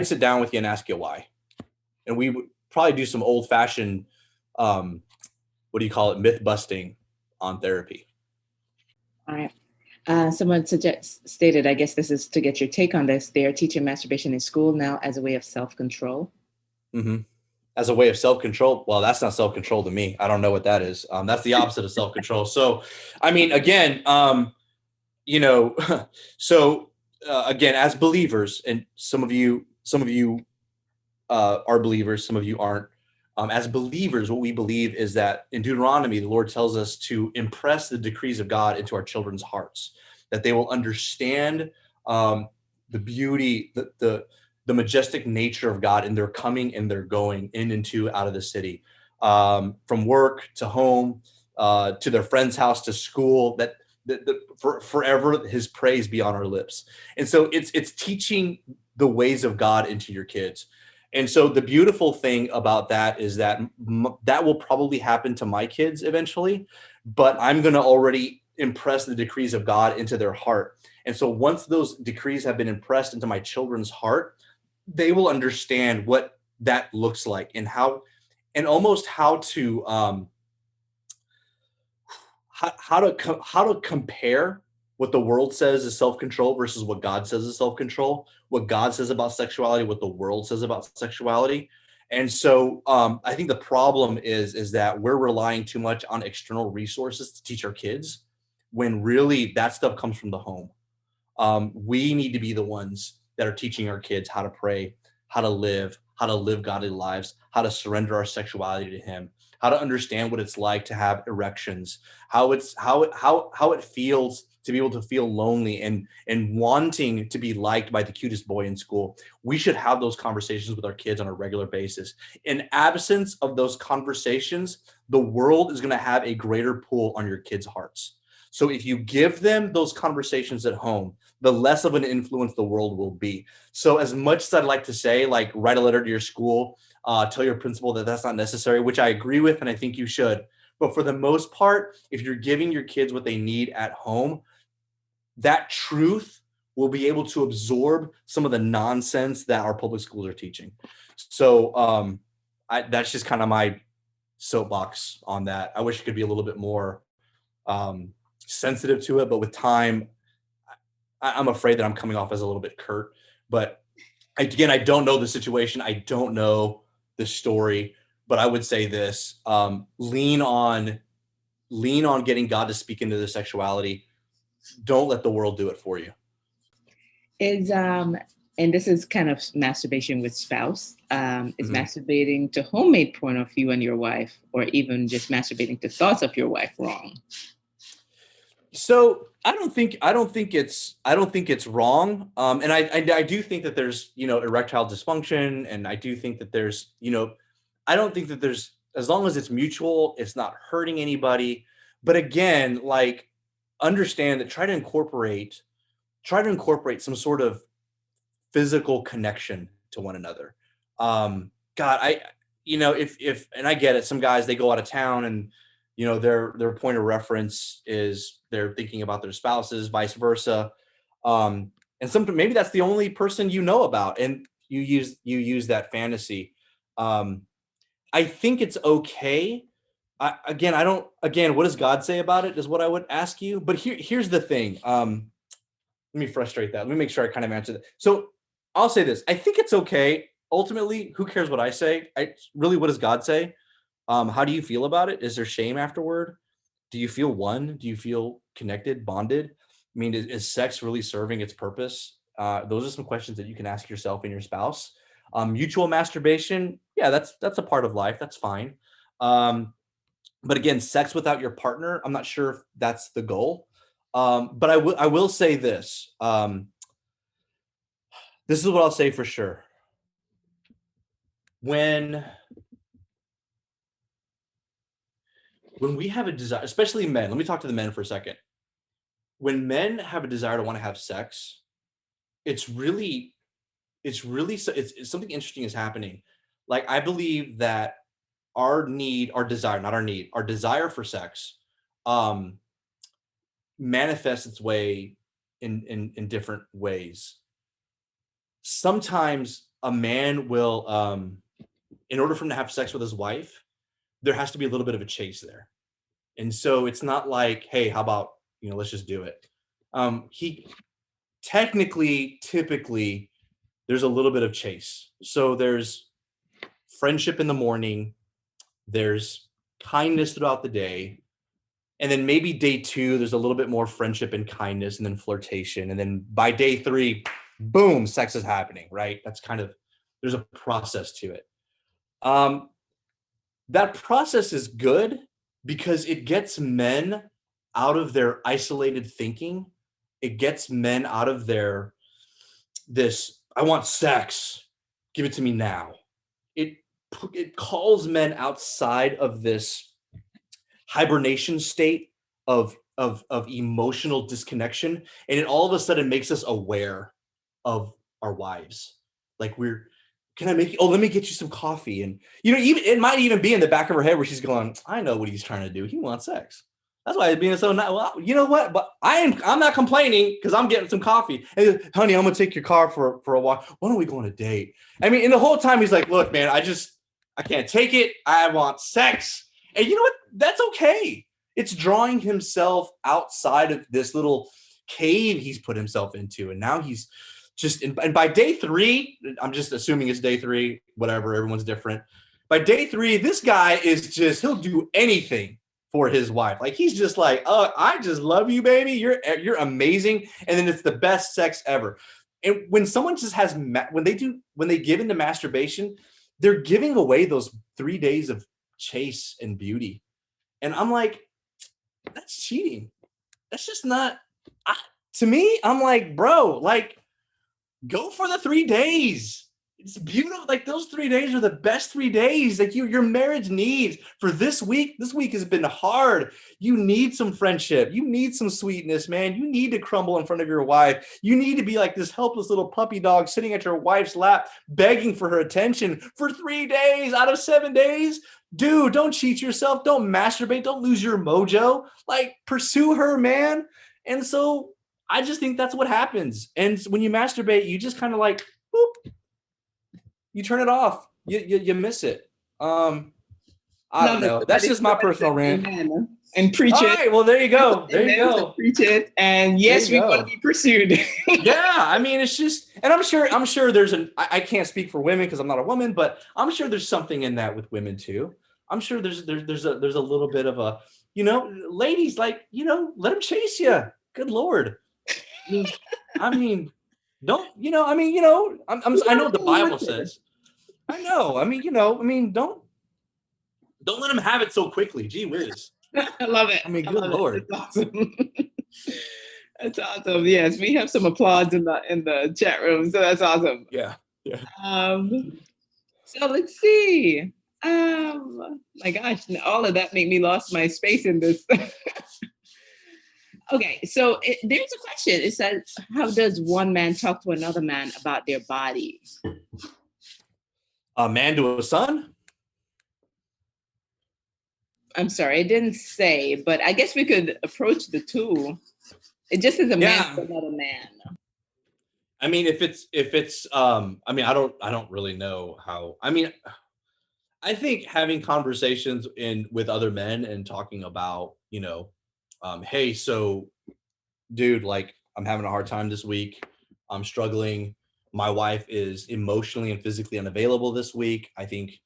sit down with you and ask you why. And we would probably do some old-fashioned, myth busting on therapy. All right. Someone stated, I guess this is to get your take on this. They are teaching masturbation in school now as a way of self-control. Mm-hmm. As a way of self-control. Well, that's not self-control to me. I don't know what that is. That's the opposite of self-control. So, I mean, again, again, as believers, and some of you are believers, some of you aren't. As believers, what we believe is that in Deuteronomy, the Lord tells us to impress the decrees of God into our children's hearts, that they will understand the beauty, the majestic nature of God in their coming and their going in and out of the city, from work to home, to their friend's house, to school, that forever his praise be on our lips. And so it's teaching the ways of God into your kids. And so the beautiful thing about that is that that will probably happen to my kids eventually, but I'm going to already impress the decrees of God into their heart. And so once those decrees have been impressed into my children's heart, they will understand what that looks like and how to compare what the world says is self-control versus what God says is self-control, what God says about sexuality, what the world says about sexuality. And so I think the problem is that we're relying too much on external resources to teach our kids, when really that stuff comes from the home. We need to be the ones that are teaching our kids how to pray, how to live godly lives, how to surrender our sexuality to him, how to understand what it's like to have erections, how it feels to be able to feel lonely and wanting to be liked by the cutest boy in school. We should have those conversations with our kids on a regular basis. In absence of those conversations, the world is going to have a greater pull on your kids' hearts. So if you give them those conversations at home, the less of an influence the world will be. So as much as I'd like to say, like, write a letter to your school, tell your principal that that's not necessary, which I agree with, and I think you should. But for the most part, if you're giving your kids what they need at home, that truth will be able to absorb some of the nonsense that our public schools are teaching. So that's just kind of my soapbox on that. I wish it could be a little bit more sensitive to it, but with time, I'm afraid that I'm coming off as a little bit curt. But again, I don't know the situation. I don't know the story, but I would say this, lean on getting God to speak into the sexuality. Don't let the world do it for you. Is and this is kind of masturbation with spouse. Is masturbating to homemade porn of you and your wife, or even just masturbating to thoughts of your wife, wrong? So I don't think it's wrong. And I do think that there's, erectile dysfunction, and I do think that there's, I don't think that there's, as long as it's mutual, it's not hurting anybody. But again, like, understand that try to incorporate some sort of physical connection to one another. God, if and I get it, some guys, they go out of town and their point of reference is they're thinking about their spouses, vice versa. And maybe that's the only person about, and you use that fantasy. I think it's okay. What does God say about it is what I would ask you. But here's the thing. Let me frustrate that. Let me make sure I kind of answer that. So I'll say this. I think it's okay. Ultimately, who cares what I say? What does God say? How do you feel about it? Is there shame afterward? Do you feel one? Do you feel connected, bonded? I mean, is sex really serving its purpose? Those are some questions that you can ask yourself and your spouse. Mutual masturbation, yeah, that's a part of life. That's fine. But again, sex without your partner, I'm not sure if that's the goal. But I will say this. This is what I'll say for sure. When we have a desire, especially men, let me talk to the men for a second. When men have a desire to want to have sex, it's something interesting is happening. Like, I believe that our desire for sex, manifests its way in different ways. Sometimes a man will, in order for him to have sex with his wife, there has to be a little bit of a chase there. And so it's not like, hey, how about, let's just do it. Typically, there's a little bit of chase. So there's friendship in the morning, there's kindness throughout the day, and then maybe day 2, there's a little bit more friendship and kindness, and then flirtation. And then by day 3, boom, sex is happening, right? That's there's a process to it. That process is good because it gets men out of their isolated thinking. It gets men out of I want sex, give it to me now. It calls men outside of this hibernation state of emotional disconnection, and it all of a sudden makes us aware of our wives. Like, can I make you? Oh, let me get you some coffee. And even it might even be in the back of her head where she's going, I know what he's trying to do. He wants sex. That's why it's being so nice. Well, you know what? But I'm not complaining because I'm getting some coffee. And honey, I'm gonna take your car for a walk. Why don't we go on a date? I mean, and the whole time he's like, look, man, I can't take it. I want sex. And you know what? That's okay. It's drawing himself outside of this little cave he's put himself into. And now he's and by day 3, I'm just assuming it's day 3, whatever, everyone's different. By day 3, this guy he'll do anything for his wife. Like, he's just like, oh, I just love you, baby. You're amazing. And then it's the best sex ever. And when someone just has, when they give into masturbation, they're giving away those 3 days of chase and beauty. And I'm like, that's cheating. That's just not, to me, I'm like, bro, like, go for the 3 days. It's beautiful. Like, those 3 days are the best 3 days that your marriage needs for this week. This week has been hard. You need some friendship. You need some sweetness, man. You need to crumble in front of your wife. You need to be like this helpless little puppy dog sitting at your wife's lap, begging for her attention for 3 days out of 7 days. Dude, don't cheat yourself. Don't masturbate. Don't lose your mojo. Like, pursue her, man. And so I just think that's what happens. And when you masturbate, you just kind of like, boop, you turn it off. You miss it. I don't know. That's just my personal rant. and preach All it. right, well, there you go. There you go. Preach it, and yes, we want to be pursued. Yeah, I mean, it's just, and I'm sure there's I can't speak for women because I'm not a woman, but I'm sure there's something in that with women too. I'm sure there's a little bit of a, ladies, like, let them chase you. Good Lord. I mean, don't, I know what the Bible says. I know. I mean, don't let them have it so quickly. Gee whiz. I love it. I mean, good Lord. That's awesome. That's awesome. Yes, we have some applause in the chat room, so that's awesome. Yeah. So let's see. My gosh, all of that made me lost my space in this. Okay, so there's a question. It says, how does one man talk to another man about their body? A man to a son? I'm sorry, it didn't say, but I guess we could approach the two. It just is a man to another man. I mean, if it's I mean, I don't really know how. I mean, I think having conversations with other men and talking about, hey, so dude, like, I'm having a hard time this week. I'm struggling. My wife is emotionally and physically unavailable this week. I think,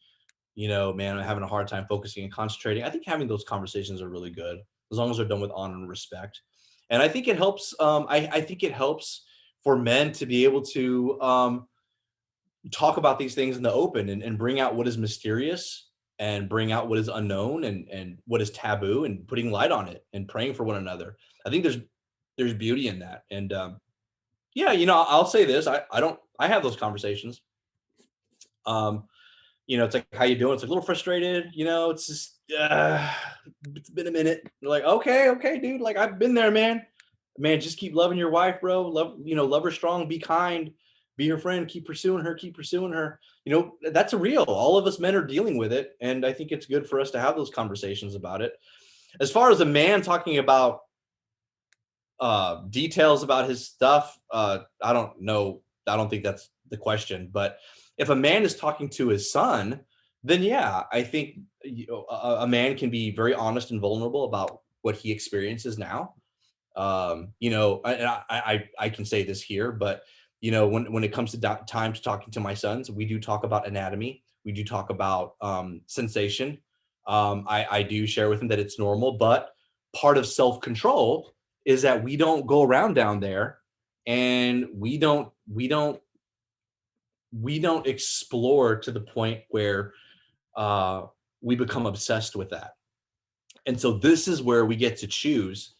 man, I'm having a hard time focusing and concentrating. I think having those conversations are really good as long as they're done with honor and respect. And I think it helps. I think it helps for men to be able to talk about these things in the open and bring out what is mysterious and bring out what is unknown and what is taboo and putting light on it and praying for one another. I think there's beauty in that. And yeah, I'll say this. I have those conversations. It's like, how you doing? It's like a little frustrated, it's just, it's been a minute. You're like, okay, dude. Like, I've been there, man. Just keep loving your wife, bro. Love her strong, be kind, be her friend, keep pursuing her. That's real. All of us men are dealing with it. And I think it's good for us to have those conversations about it. As far as a man talking about details about his stuff, I don't know. I don't think that's the question. But if a man is talking to his son, then yeah, I think a man can be very honest and vulnerable about what he experiences now. I can say this here, but when it comes to time to talking to my sons, we do talk about anatomy. We do talk about sensation. I do share with them that it's normal, but part of self-control is that we don't go around down there and we don't explore to the point where we become obsessed with that. And so this is where we get to choose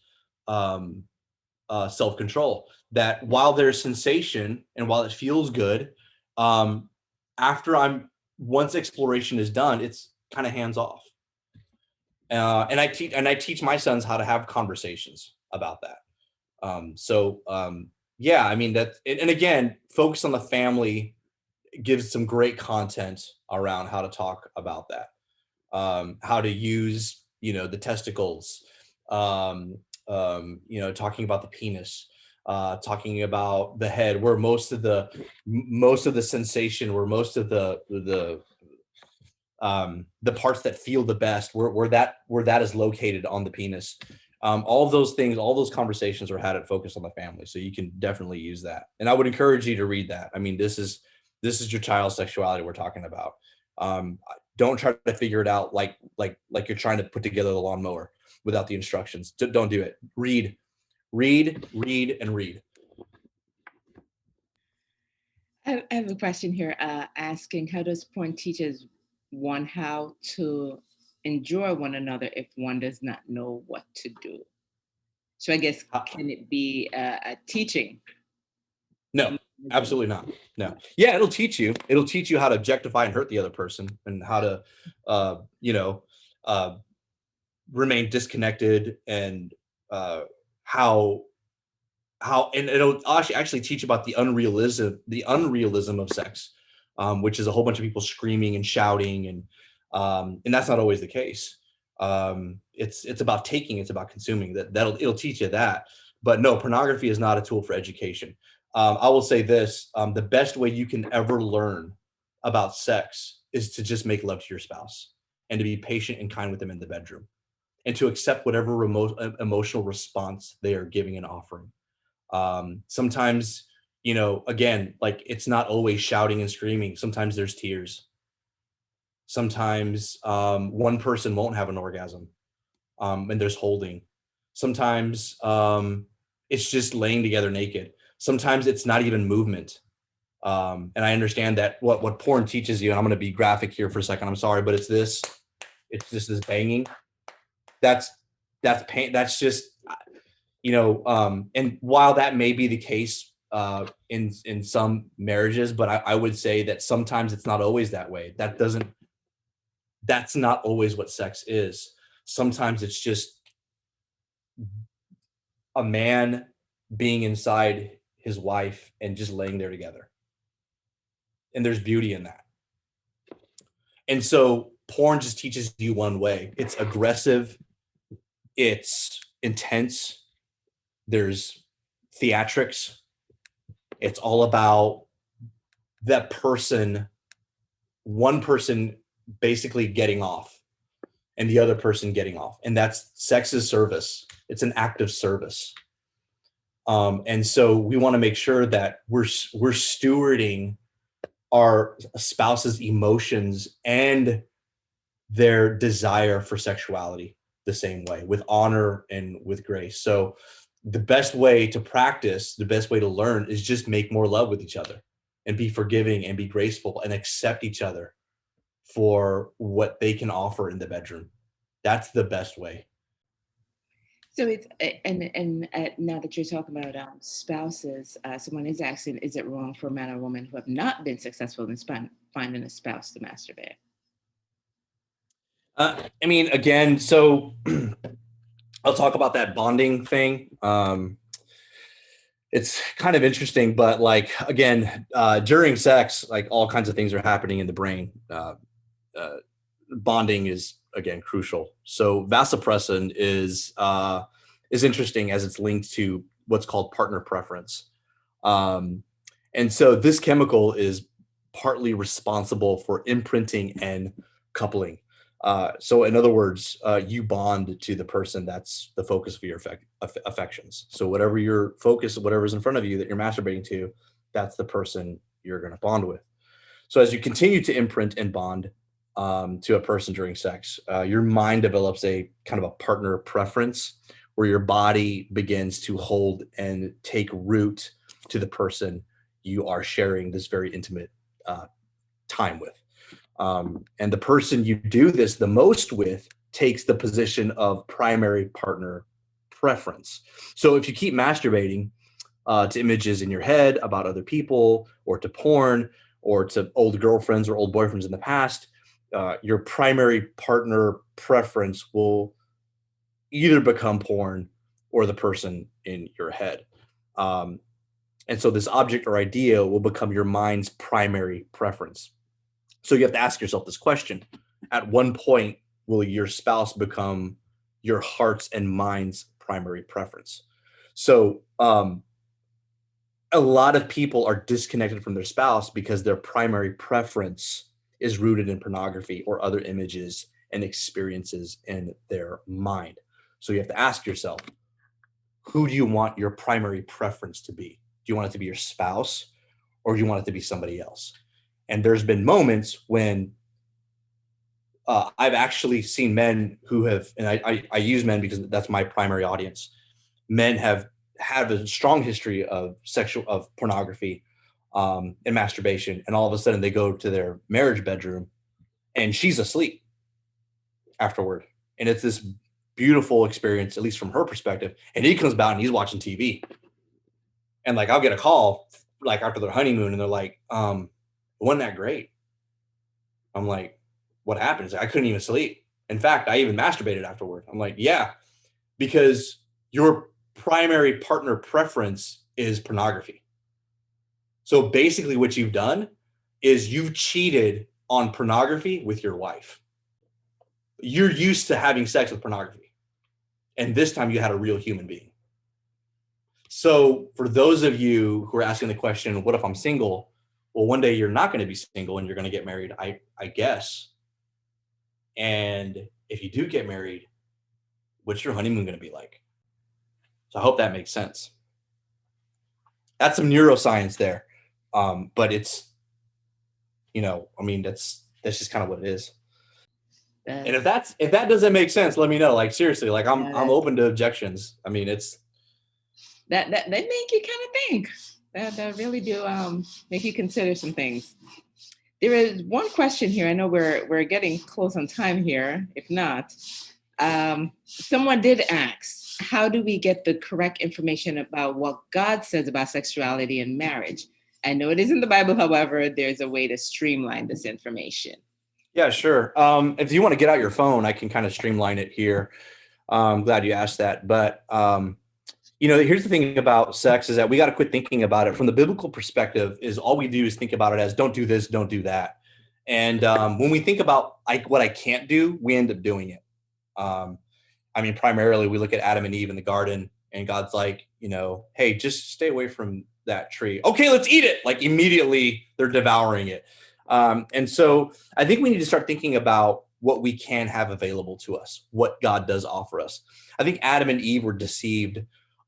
self-control, that while there's sensation and while it feels good, once exploration is done, it's kind of hands off. And I teach my sons how to have conversations about that. Yeah, I mean, and again, focus on the family gives some great content around how to talk about that. How to use, the testicles, talking about the penis, talking about the head, where most of the sensation, where most of the parts that feel the best, where that is located on the penis. All of those things, all those conversations are had at Focus on the Family. So you can definitely use that. And I would encourage you to read that. I mean, this is your child's sexuality we're talking about. Don't try to figure it out like you're trying to put together the lawnmower without the instructions. Don't do it. Read, and read. I have a question here asking, how does porn teaches one how to enjoy one another if one does not know what to do? So I guess, can it be a teaching? No, absolutely not. No. Yeah, it'll teach you. It'll teach you how to objectify and hurt the other person, and how to, remain disconnected, and how, and it'll actually teach about the unrealism of sex, which is a whole bunch of people screaming and shouting, and that's not always the case. It's about taking, it's about consuming. It'll teach you that. But no, pornography is not a tool for education. I will say this: the best way you can ever learn about sex is to just make love to your spouse and to be patient and kind with them in the bedroom. and to accept whatever emotional response they are giving and offering. Sometimes, again, like, it's not always shouting and screaming. Sometimes there's tears. Sometimes one person won't have an orgasm, and there's holding. Sometimes it's just laying together naked. Sometimes it's not even movement. And I understand that what porn teaches you, and I'm going to be graphic here for a second, I'm sorry, but it's just this banging. That's pain. That's just, and while that may be the case in some marriages, but I would say that sometimes it's not always that way. That's not always what sex is. Sometimes it's just a man being inside his wife and just laying there together. And there's beauty in that. And so porn just teaches you one way. It's aggressive. It's intense. There's theatrics. It's all about that person, one person basically getting off and the other person getting off. And that's sex is service. It's an act of service. And so we want to make sure that we're stewarding our spouse's emotions and their desire for sexuality the same way, with honor and with grace. So the best way to practice, the best way to learn is just make more love with each other and be forgiving and be graceful and accept each other for what they can offer in the bedroom. That's the best way. So it's and now that you're talking about spouses, someone is asking, is it wrong for a man or woman who have not been successful in finding a spouse to masturbate? I mean, again, so I'll talk about that bonding thing. It's kind of interesting, but like, again, during sex, like, all kinds of things are happening in the brain. Bonding is, again, crucial. So vasopressin is interesting as it's linked to what's called partner preference. And so this chemical is partly responsible for imprinting and coupling. So in other words, you bond to the person that's the focus of your affections. So whatever your focus, whatever's in front of you that you're masturbating to, that's the person you're going to bond with. So as you continue to imprint and bond to a person during sex, your mind develops a kind of a partner preference where your body begins to hold and take root to the person you are sharing this very intimate time with. And the person you do this the most with takes the position of primary partner preference. So if you keep masturbating to images in your head about other people, or to porn, or to old girlfriends or old boyfriends in the past, your primary partner preference will either become porn or the person in your head. And so this object or idea will become your mind's primary preference. So you have to ask yourself this question: at one point, will your spouse become your heart's and mind's primary preference? So a lot of people are disconnected from their spouse because their primary preference is rooted in pornography or other images and experiences in their mind. So you have to ask yourself, who do you want your primary preference to be? Do you want it to be your spouse, or do you want it to be somebody else? And there's been moments when I've actually seen men who have, and I use men because that's my primary audience. Men have had a strong history of pornography and masturbation, and all of a sudden they go to their marriage bedroom and she's asleep afterward. And it's this beautiful experience, at least from her perspective. And he comes out and he's watching TV. And like, I'll get a call like after their honeymoon and they're like, wasn't that great? I'm like, what happened? He's like, I couldn't even sleep. In fact, I even masturbated afterward. I'm like, yeah, because your primary partner preference is pornography. So basically what you've done is you've cheated on pornography with your wife. You're used to having sex with pornography. And this time you had a real human being. So for those of you who are asking the question, what if I'm single? Well, one day you're not going to be single and you're going to get married, I guess. And if you do get married, what's your honeymoon going to be like? So I hope that makes sense. That's some neuroscience there. But it's, I mean, that's just kind of what it is. And if that doesn't make sense, let me know. Like, seriously, like I'm open to objections. I mean, it's that make you kind of think. That really do make you consider some things. There is one question here. I know we're getting close on time here. If not, someone did ask, how do we get the correct information about what God says about sexuality and marriage? I know it is in the Bible, however, there's a way to streamline this information. Yeah, sure. If you want to get out your phone, I can kind of streamline it here. I'm glad you asked that. But, here's the thing about sex is that we got to quit thinking about it from the biblical perspective. Is all we do is think about it as don't do this, don't do that. And when we think about what I can't do, we end up doing it. Primarily we look at Adam and Eve in the garden, and God's like, hey, just stay away from that tree. Okay, let's eat it. Like immediately they're devouring it. And so I think we need to start thinking about what we can have available to us, what God does offer us. I think Adam and Eve were deceived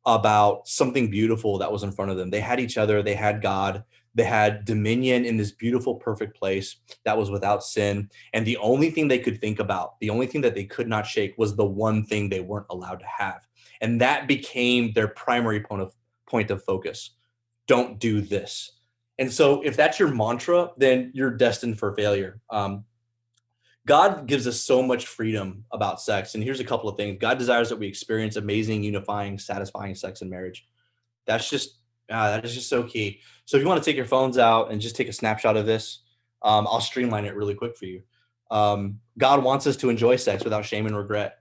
about something beautiful that was in front of them. They had each other, they had God, they had dominion in this beautiful, perfect place that was without sin. And the only thing they could think about, the only thing that they could not shake was the one thing they weren't allowed to have. And that became their primary point of focus. Don't do this. And so if that's your mantra, then you're destined for failure. God gives us so much freedom about sex. And here's a couple of things. God desires that we experience amazing, unifying, satisfying sex in marriage. That is just so key. So if you want to take your phones out and just take a snapshot of this, I'll streamline it really quick for you. God wants us to enjoy sex without shame and regret.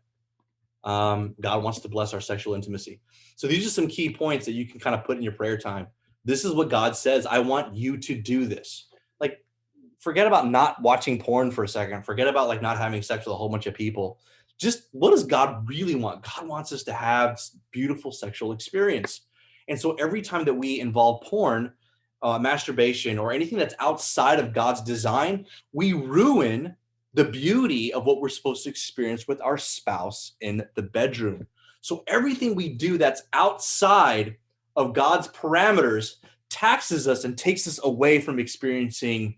God wants to bless our sexual intimacy. So these are some key points that you can kind of put in your prayer time. This is what God says. I want you to do this. Like, forget about not watching porn for a second. Forget about like not having sex with a whole bunch of people. Just what does God really want? God wants us to have beautiful sexual experience. And so every time that we involve porn, masturbation, or anything that's outside of God's design, we ruin the beauty of what we're supposed to experience with our spouse in the bedroom. So everything we do that's outside of God's parameters taxes us and takes us away from experiencing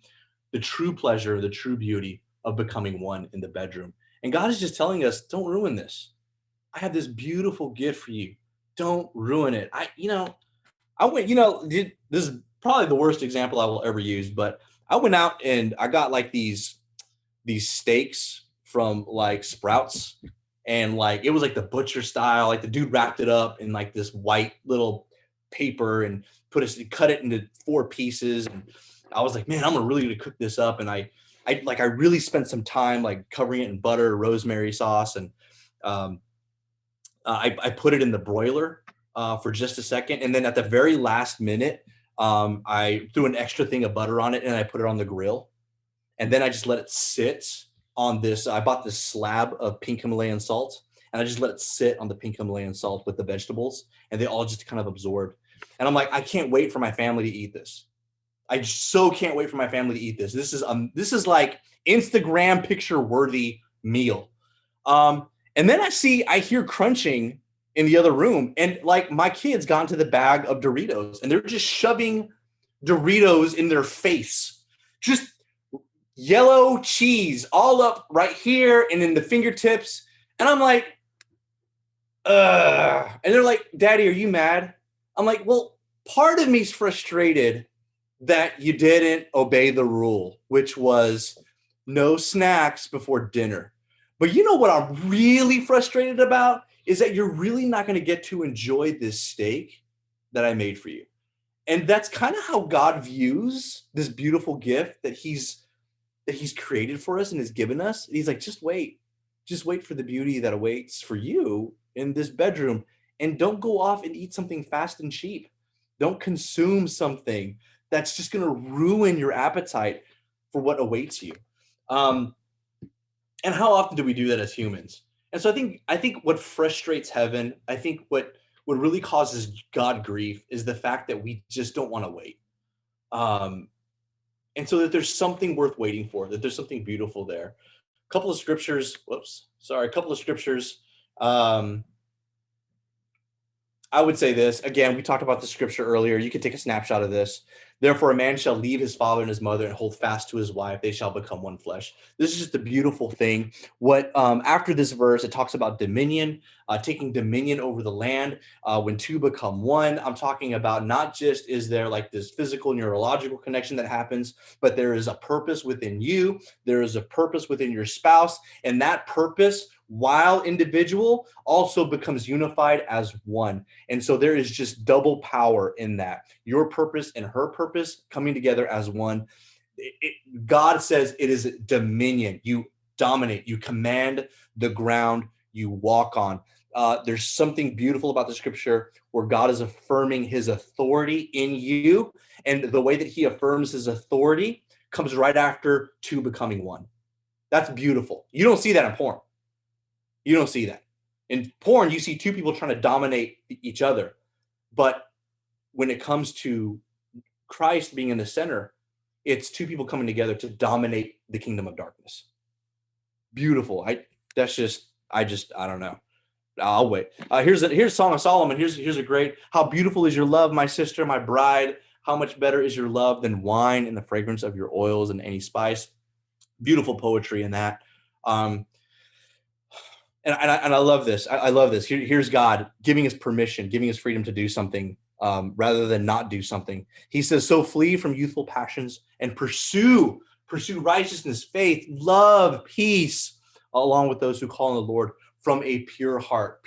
the true pleasure, the true beauty of becoming one in the bedroom. And God is just telling us, don't ruin this. I have this beautiful gift for you. Don't ruin it. This is probably the worst example I will ever use, but I went out and I got like these steaks from like Sprouts, and like it was like the butcher style. Like the dude wrapped it up in like this white little paper and cut it into 4 pieces. And I was like, man, I'm really gonna cook this up. And I really spent some time like covering it in butter, rosemary sauce, and I put it in the broiler for just a second, and then at the very last minute, I threw an extra thing of butter on it and I put it on the grill. And then I just let it sit on this. I bought this slab of pink Himalayan salt, and I just let it sit on the pink Himalayan salt with the vegetables, and they all just kind of absorbed. And I'm like, I can't wait for my family to eat this. I so can't wait for my family to eat this. This is like Instagram picture worthy meal. And then I hear crunching in the other room, and like my kids got into the bag of Doritos, and they're just shoving Doritos in their face. Just yellow cheese all up right here and in the fingertips. And I'm like, ugh. And they're like, Daddy, are you mad? I'm like, well, part of me's frustrated that you didn't obey the rule, which was no snacks before dinner. But you know what I'm really frustrated about is that you're really not going to get to enjoy this steak that I made for you. And that's kind of how God views this beautiful gift that he's created for us and has given us. He's like, just wait for the beauty that awaits for you in this bedroom. And don't go off and eat something fast and cheap. Don't consume something that's just going to ruin your appetite for what awaits you. And how often do we do that as humans? And so I think what frustrates heaven, I think what really causes God grief is the fact that we just don't want to wait. And so that there's something worth waiting for, that there's something beautiful there. A couple of scriptures I would say this again. We talked about the scripture earlier. You could take a snapshot of this. Therefore, a man shall leave his father and his mother and hold fast to his wife. They shall become one flesh. This is just a beautiful thing. What after this verse, it talks about dominion, taking dominion over the land. When two become one, I'm talking about not just is there like this physical neurological connection that happens, but there is a purpose within you. There is a purpose within your spouse, and that purpose, while individual, also becomes unified as one. And so there is just double power in that. Your purpose and her purpose coming together as one. God says it is dominion. You dominate, you command the ground you walk on. There's something beautiful about the scripture where God is affirming his authority in you. And the way that he affirms his authority comes right after two becoming one. That's beautiful. You don't see that in porn. You don't see that. In porn, you see two people trying to dominate each other. But when it comes to Christ being in the center, it's two people coming together to dominate the kingdom of darkness. Beautiful. I don't know. I'll wait. Here's Song of Solomon. Here's a great. How beautiful is your love, my sister, my bride. How much better is your love than wine and the fragrance of your oils and any spice. Beautiful poetry in that. And I love this. I love this. Here's God giving us permission, giving us freedom to do something rather than not do something. He says, so flee from youthful passions and pursue righteousness, faith, love, peace, along with those who call on the Lord from a pure heart.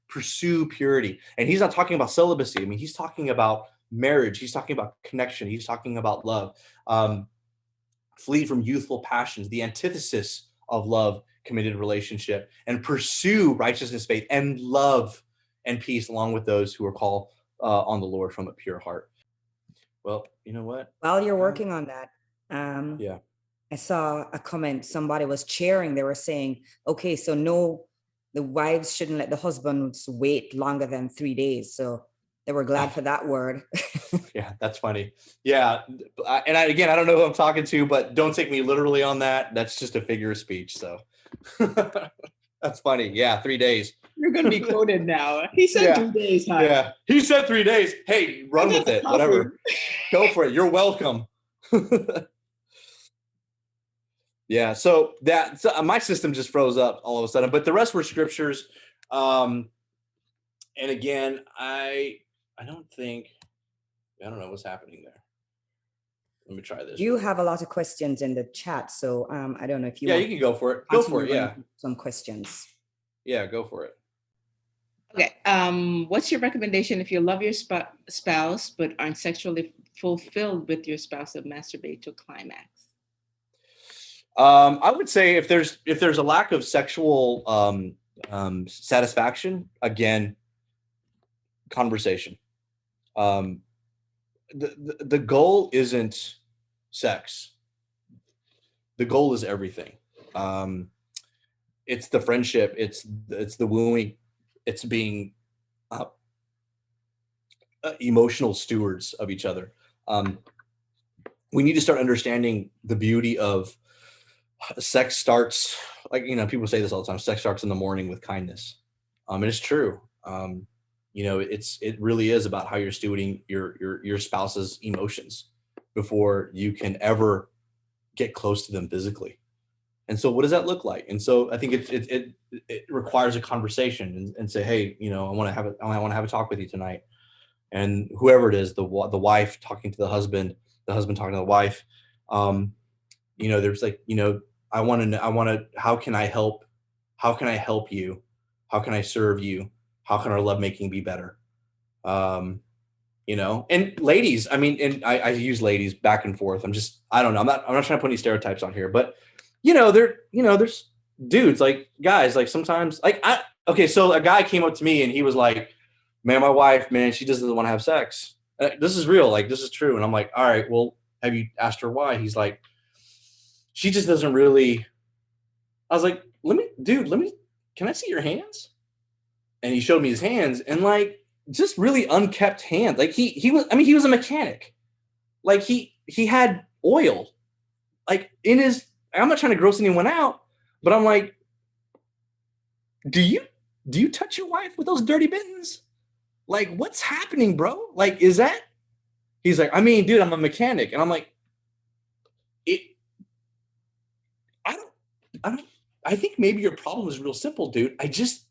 Pursue purity. And he's not talking about celibacy. I mean, he's talking about marriage. He's talking about connection. He's talking about love. Flee from youthful passions, the antithesis of love, committed relationship, and pursue righteousness, faith, and love and peace along with those who are called on the Lord from a pure heart. Well, you know what? While you're working on that, yeah, I saw a comment. Somebody was cheering. They were saying, okay, so no, the wives shouldn't let the husbands wait longer than 3 days. So they were glad for that word. Yeah, that's funny. Yeah. Again, I don't know who I'm talking to, but don't take me literally on that. That's just a figure of speech. So that's funny. Yeah. 3 days. You're going to be quoted now. He said 3 days, huh? Yeah. He said 3 days. Hey, run with it. Whatever. Go for it. You're welcome. Yeah. So my system just froze up all of a sudden, but the rest were scriptures. And again, I don't know what's happening there. Let me try this. You have a lot of questions in the chat, so I don't know if you. Yeah, you can go for it. Go for it. Yeah. Some questions. Yeah, go for it. Okay. What's your recommendation if you love your spouse but aren't sexually fulfilled with your spouse that masturbate to climax? I would say if there's a lack of sexual satisfaction, again, conversation. The goal isn't sex. The goal is everything. It's the friendship. It's the wooing. It's being emotional stewards of each other. We need to start understanding the beauty of sex starts, like, people say this all the time, sex starts in the morning with kindness. And it's true. It really is about how you're stewarding your spouse's emotions before you can ever get close to them physically. And so what does that look like? And so I think it requires a conversation and say, hey, I want to have a talk with you tonight. And whoever it is, the wife talking to the husband talking to the wife, there's like, I want to, how can I help? How can I help you? How can I serve you? How can our lovemaking be better? And ladies, and I use ladies back and forth. I don't know. I'm not trying to put any stereotypes on here, but there's dudes, like guys, like sometimes so a guy came up to me and he was like, man, my wife, man, she just doesn't want to have sex. This is real. Like, this is true. And I'm like, all right, well, have you asked her why? He's like, she just doesn't really. I was like, can I see your hands? And he showed me his hands, and like, just really unkept hands. Like he was a mechanic. Like he had oil like in his, I'm not trying to gross anyone out, but I'm like, do you do you touch your wife with those dirty mittens? Like, what's happening, bro? Like, is that? He's like, I mean, dude, I'm a mechanic. And I'm like, it, I don't, I think maybe your problem is real simple, dude. You just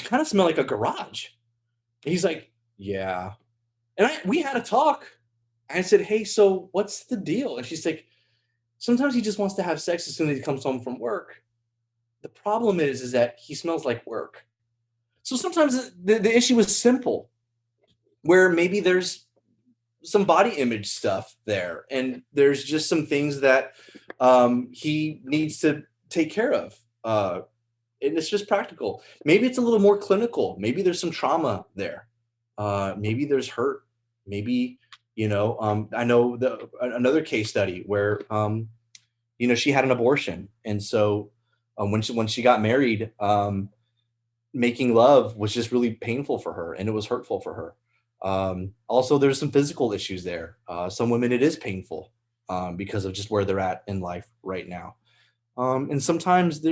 kind of smell like a garage. And he's like, yeah. And we had a talk. I said, hey, so what's the deal? And she's like, sometimes he just wants to have sex as soon as he comes home from work. The problem is that he smells like work. So sometimes the issue is simple, where maybe there's some body image stuff there, and there's just some things that he needs to take care of. And it's just practical. Maybe it's a little more clinical. Maybe there's some trauma there. Maybe there's hurt. Maybe, I know another case study where, she had an abortion. And so when she got married, making love was just really painful for her, and it was hurtful for her. Also, there's some physical issues there. Some women, it is painful because of just where they're at in life right now. And sometimes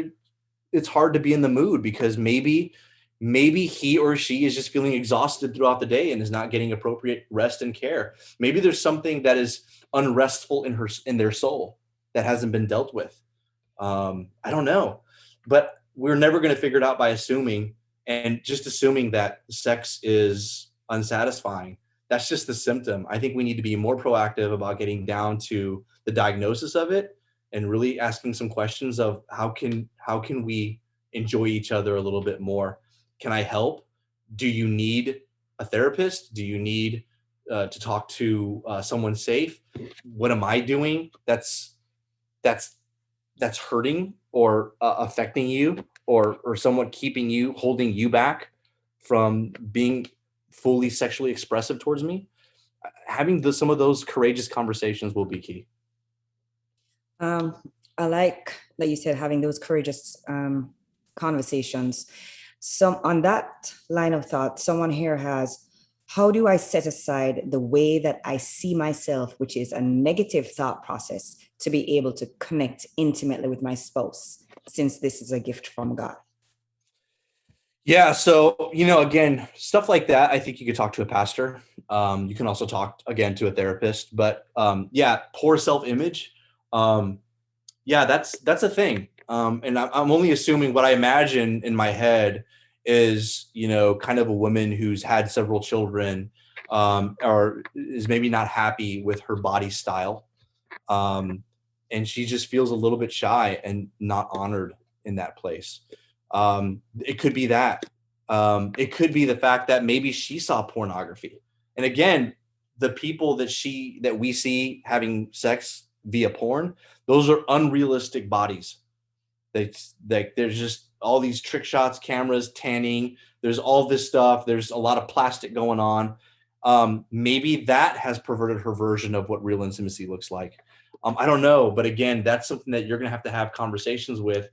it's hard to be in the mood because maybe he or she is just feeling exhausted throughout the day and is not getting appropriate rest and care. Maybe there's something that is unrestful in their soul that hasn't been dealt with. I don't know, but we're never going to figure it out by assuming that sex is unsatisfying. That's just the symptom. I think we need to be more proactive about getting down to the diagnosis of it and really asking some questions of how can we enjoy each other a little bit more? Can I help? Do you need a therapist? Do you need to talk to someone safe? What am I doing that's hurting or affecting you, or somewhat holding you back from being fully sexually expressive towards me? Having some of those courageous conversations will be key. I like that you said having those courageous conversations. On that line of thought, someone here has, how do I set aside the way that I see myself, which is a negative thought process, to be able to connect intimately with my spouse, since this is a gift from God? Yeah. So, again, stuff like that, I think you could talk to a pastor. You can also talk, again, to a therapist. But poor self-image. That's a thing. And I'm only assuming what I imagine in my head is, kind of a woman who's had several children, or is maybe not happy with her body style. And she just feels a little bit shy and not honored in that place. It could be that. It could be the fact that maybe she saw pornography. And again, the people that we see having sex via porn, those are unrealistic bodies. There's just all these trick shots, cameras, tanning. There's all this stuff. There's a lot of plastic going on. Maybe that has perverted her version of what real intimacy looks like. I don't know. But again, that's something that you're going to have conversations with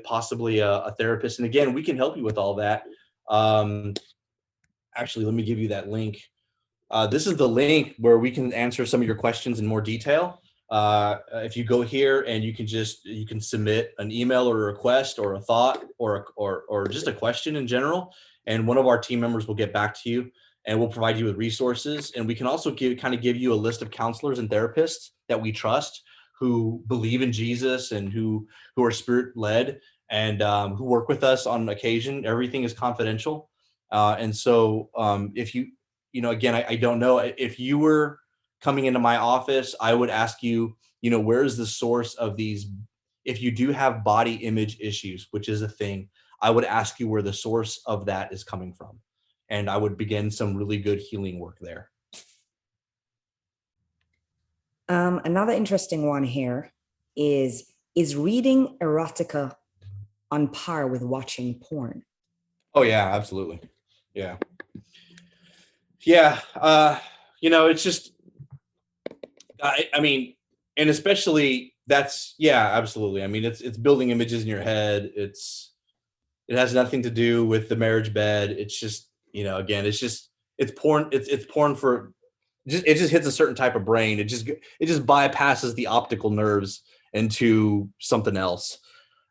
possibly a therapist. And again, we can help you with all that. Actually, let me give you that link. This is the link where we can answer some of your questions in more detail. If you go here and you can submit an email or a request or a thought or just a question in general, and one of our team members will get back to you and we'll provide you with resources. And we can also give you a list of counselors and therapists that we trust, who believe in Jesus and who are spirit led, and who work with us on occasion. Everything is confidential. And so if again, I don't know, if you were coming into my office, I would ask you, where is the source of these? If you do have body image issues, which is a thing, I would ask you where the source of that is coming from. And I would begin some really good healing work there. Another interesting one here is reading erotica on par with watching porn? Oh yeah, absolutely. Yeah. Yeah. It's just, I mean, and especially that's, yeah, absolutely. I mean, it's building images in your head. It has nothing to do with the marriage bed. It's just, again, it's porn. It's porn for it just hits a certain type of brain. It just bypasses the optical nerves into something else.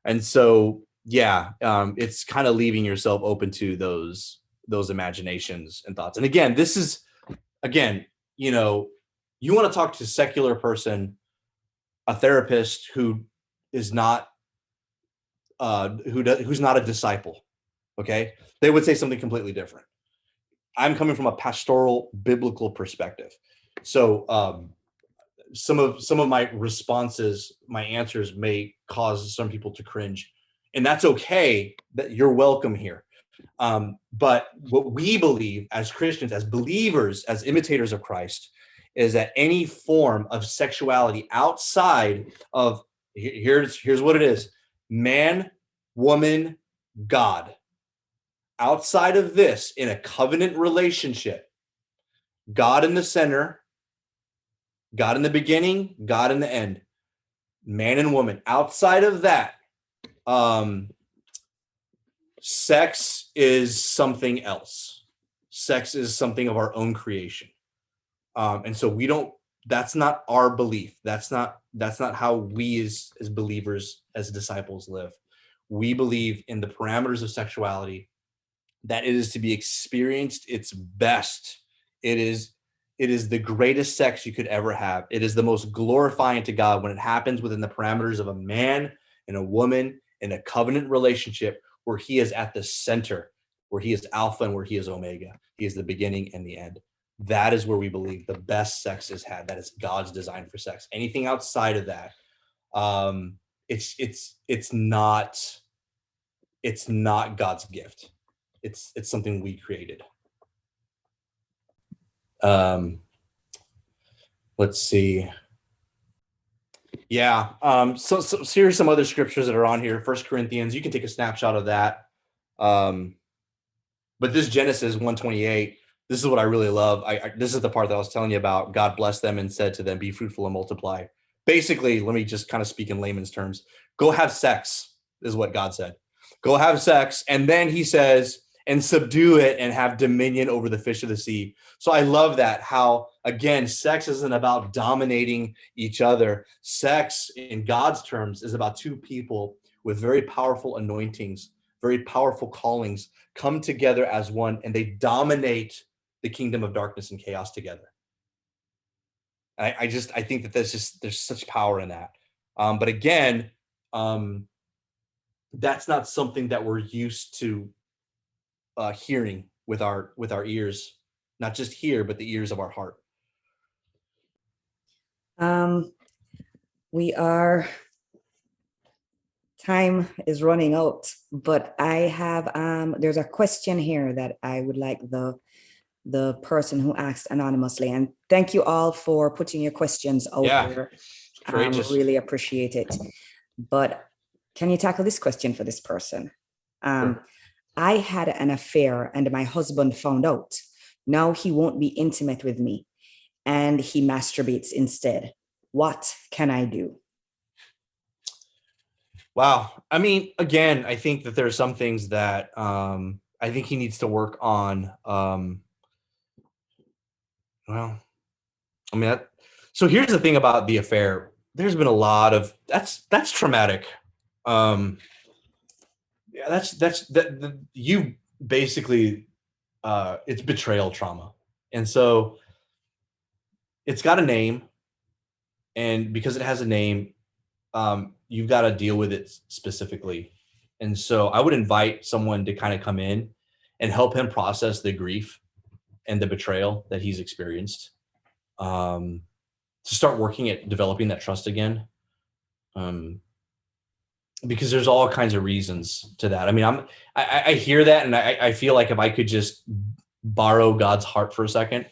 And so it's kind of leaving yourself open to those imaginations and thoughts. And again, you want to talk to a secular person, a therapist who is not who's not a disciple. Okay, they would say something completely different. I'm coming from a pastoral biblical perspective, so some of my responses, my answers may cause some people to cringe, and that's okay. That you're welcome here. But what we believe as Christians, as believers, as imitators of Christ, is that any form of sexuality outside of here's what it is: man, woman, God. Outside of this, in a covenant relationship, God in the center, God in the beginning, God in the end, man and woman. Outside of that, sex is something else. Sex is something of our own creation. And so that's not our belief. That's not how we as believers, as disciples live. We believe in the parameters of sexuality, that it is to be experienced its best. It is the greatest sex you could ever have. It is the most glorifying to God when it happens within the parameters of a man and a woman in a covenant relationship where he is at the center, where he is Alpha and where he is Omega. He is the beginning and the end. That is where we believe the best sex is had. That is God's design for sex. Anything outside of that, it's not God's gift. It's something we created. Let's see. Yeah. So here's some other scriptures that are on here. 1 Corinthians, you can take a snapshot of that. But this Genesis 1:28, this is what I really love. This is the part that I was telling you about. God blessed them and said to them, be fruitful and multiply. Basically, let me just kind of speak in layman's terms. Go have sex is what God said. Go have sex. And then he says, and subdue it and have dominion over the fish of the sea. So I love that, how, again, sex isn't about dominating each other. Sex, in God's terms, is about two people with very powerful anointings, very powerful callings, come together as one, and they dominate the kingdom of darkness and chaos together. I think that there's such power in that. But again, that's not something that we're used to hearing with our ears, not just here, but the ears of our heart. Time is running out, but I have there's a question here that I would like the person who asked anonymously, and thank you all for putting your questions out there. Really appreciate it. But can you tackle this question for this person? Sure. I had an affair and my husband found out. Now he won't be intimate with me and he masturbates instead. What can I do? Wow. I mean, again, I think that there are some things that I think he needs to work on. So here's the thing about the affair. There's been a lot of that's traumatic. You basically it's betrayal trauma, and so it's got a name, and because it has a name, you've got to deal with it specifically. And so I would invite someone to kind of come in and help him process the grief and the betrayal that he's experienced, to start working at developing that trust again. Because there's all kinds of reasons to that. I mean, I hear that, and I feel like if I could just borrow God's heart for a second.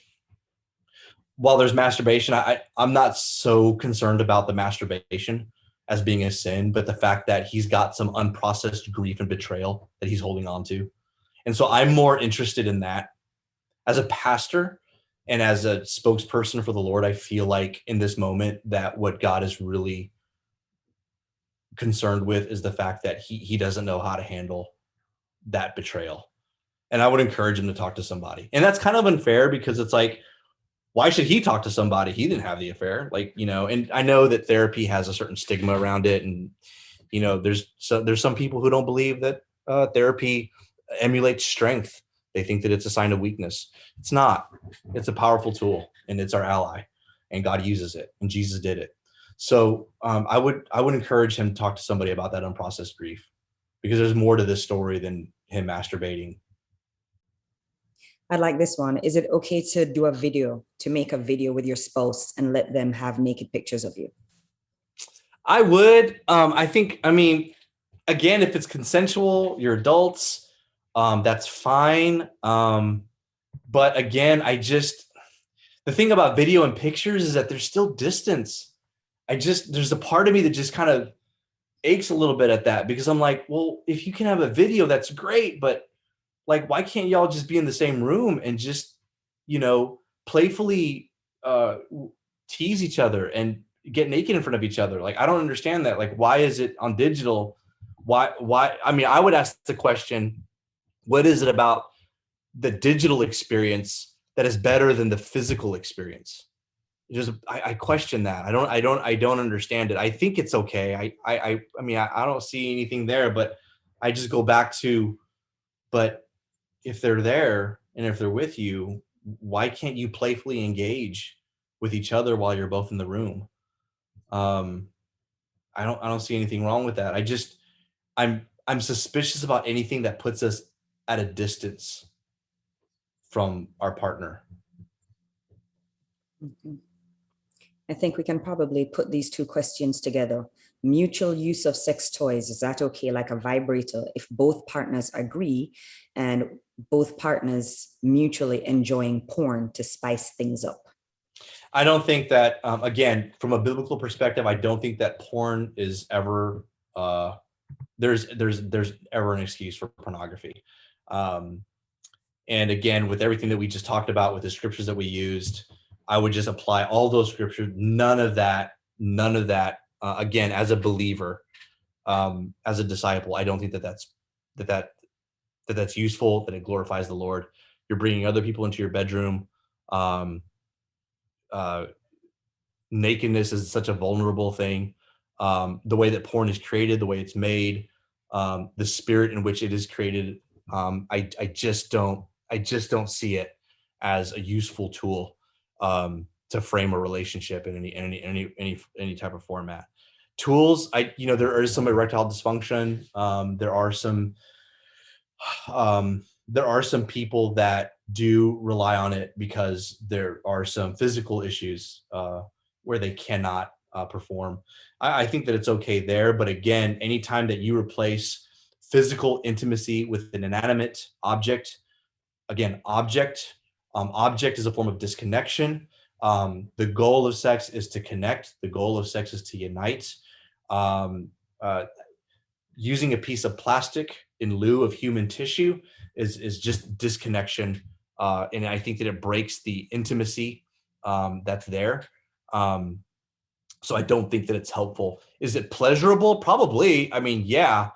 While there's masturbation, I'm not so concerned about the masturbation as being a sin, but the fact that he's got some unprocessed grief and betrayal that he's holding on to. And so I'm more interested in that. As a pastor and as a spokesperson for the Lord, I feel like in this moment that what God is really concerned with is the fact that he doesn't know how to handle that betrayal. And I would encourage him to talk to somebody. And that's kind of unfair because it's like, why should he talk to somebody? He didn't have the affair. And I know that therapy has a certain stigma around it, and There's some people who don't believe that therapy emulates strength. They think that it's a sign of weakness. It's not. It's a powerful tool, and it's our ally, and God uses it, and Jesus did it. So I would encourage him to talk to somebody about that unprocessed grief, because there's more to this story than him masturbating. I like this one. Is it okay to make a video with your spouse and let them have naked pictures of you? I would. I mean, again, if it's consensual, you're adults, that's fine. But again, the thing about video and pictures is that there's still distance. There's a part of me that just kind of aches a little bit at that, because I'm like, well, if you can have a video, that's great, but like, why can't y'all just be in the same room and just, playfully tease each other and get naked in front of each other? Like, I don't understand that. Like, why is it on digital? Why? I mean, I would ask the question, what is it about the digital experience that is better than the physical experience? I question that. I don't understand it. I think it's okay. I mean, I don't see anything there, but I just go back to, but if they're there and if they're with you, why can't you playfully engage with each other while you're both in the room? I don't see anything wrong with that. I'm suspicious about anything that puts us at a distance from our partner. Mm-hmm. I think we can probably put these two questions together. Mutual use of sex toys, is that okay? Like a vibrator, if both partners agree and both partners mutually enjoying porn to spice things up. I don't think that, again, from a biblical perspective, I don't think that porn is ever, there's ever an excuse for pornography. And again, with everything that we just talked about, with the scriptures that we used, I would just apply all those scriptures. None of that. Again, as a believer, as a disciple, I don't think that's useful, that it glorifies the Lord. You're bringing other people into your bedroom. Nakedness is such a vulnerable thing. The way that porn is created, the way it's made, the spirit in which it is created, I just don't see it as a useful tool to frame a relationship in any type of format. Tools, there is some erectile dysfunction. There are some people that do rely on it because there are some physical issues where they cannot perform. I think that it's okay there, but again, anytime that you replace physical intimacy with an inanimate object, again, object is a form of disconnection. The goal of sex is to connect. The goal of sex is to unite. Using a piece of plastic in lieu of human tissue is just disconnection. And I think that it breaks the intimacy that's there. So I don't think that it's helpful. Is it pleasurable? Probably. I mean, yeah.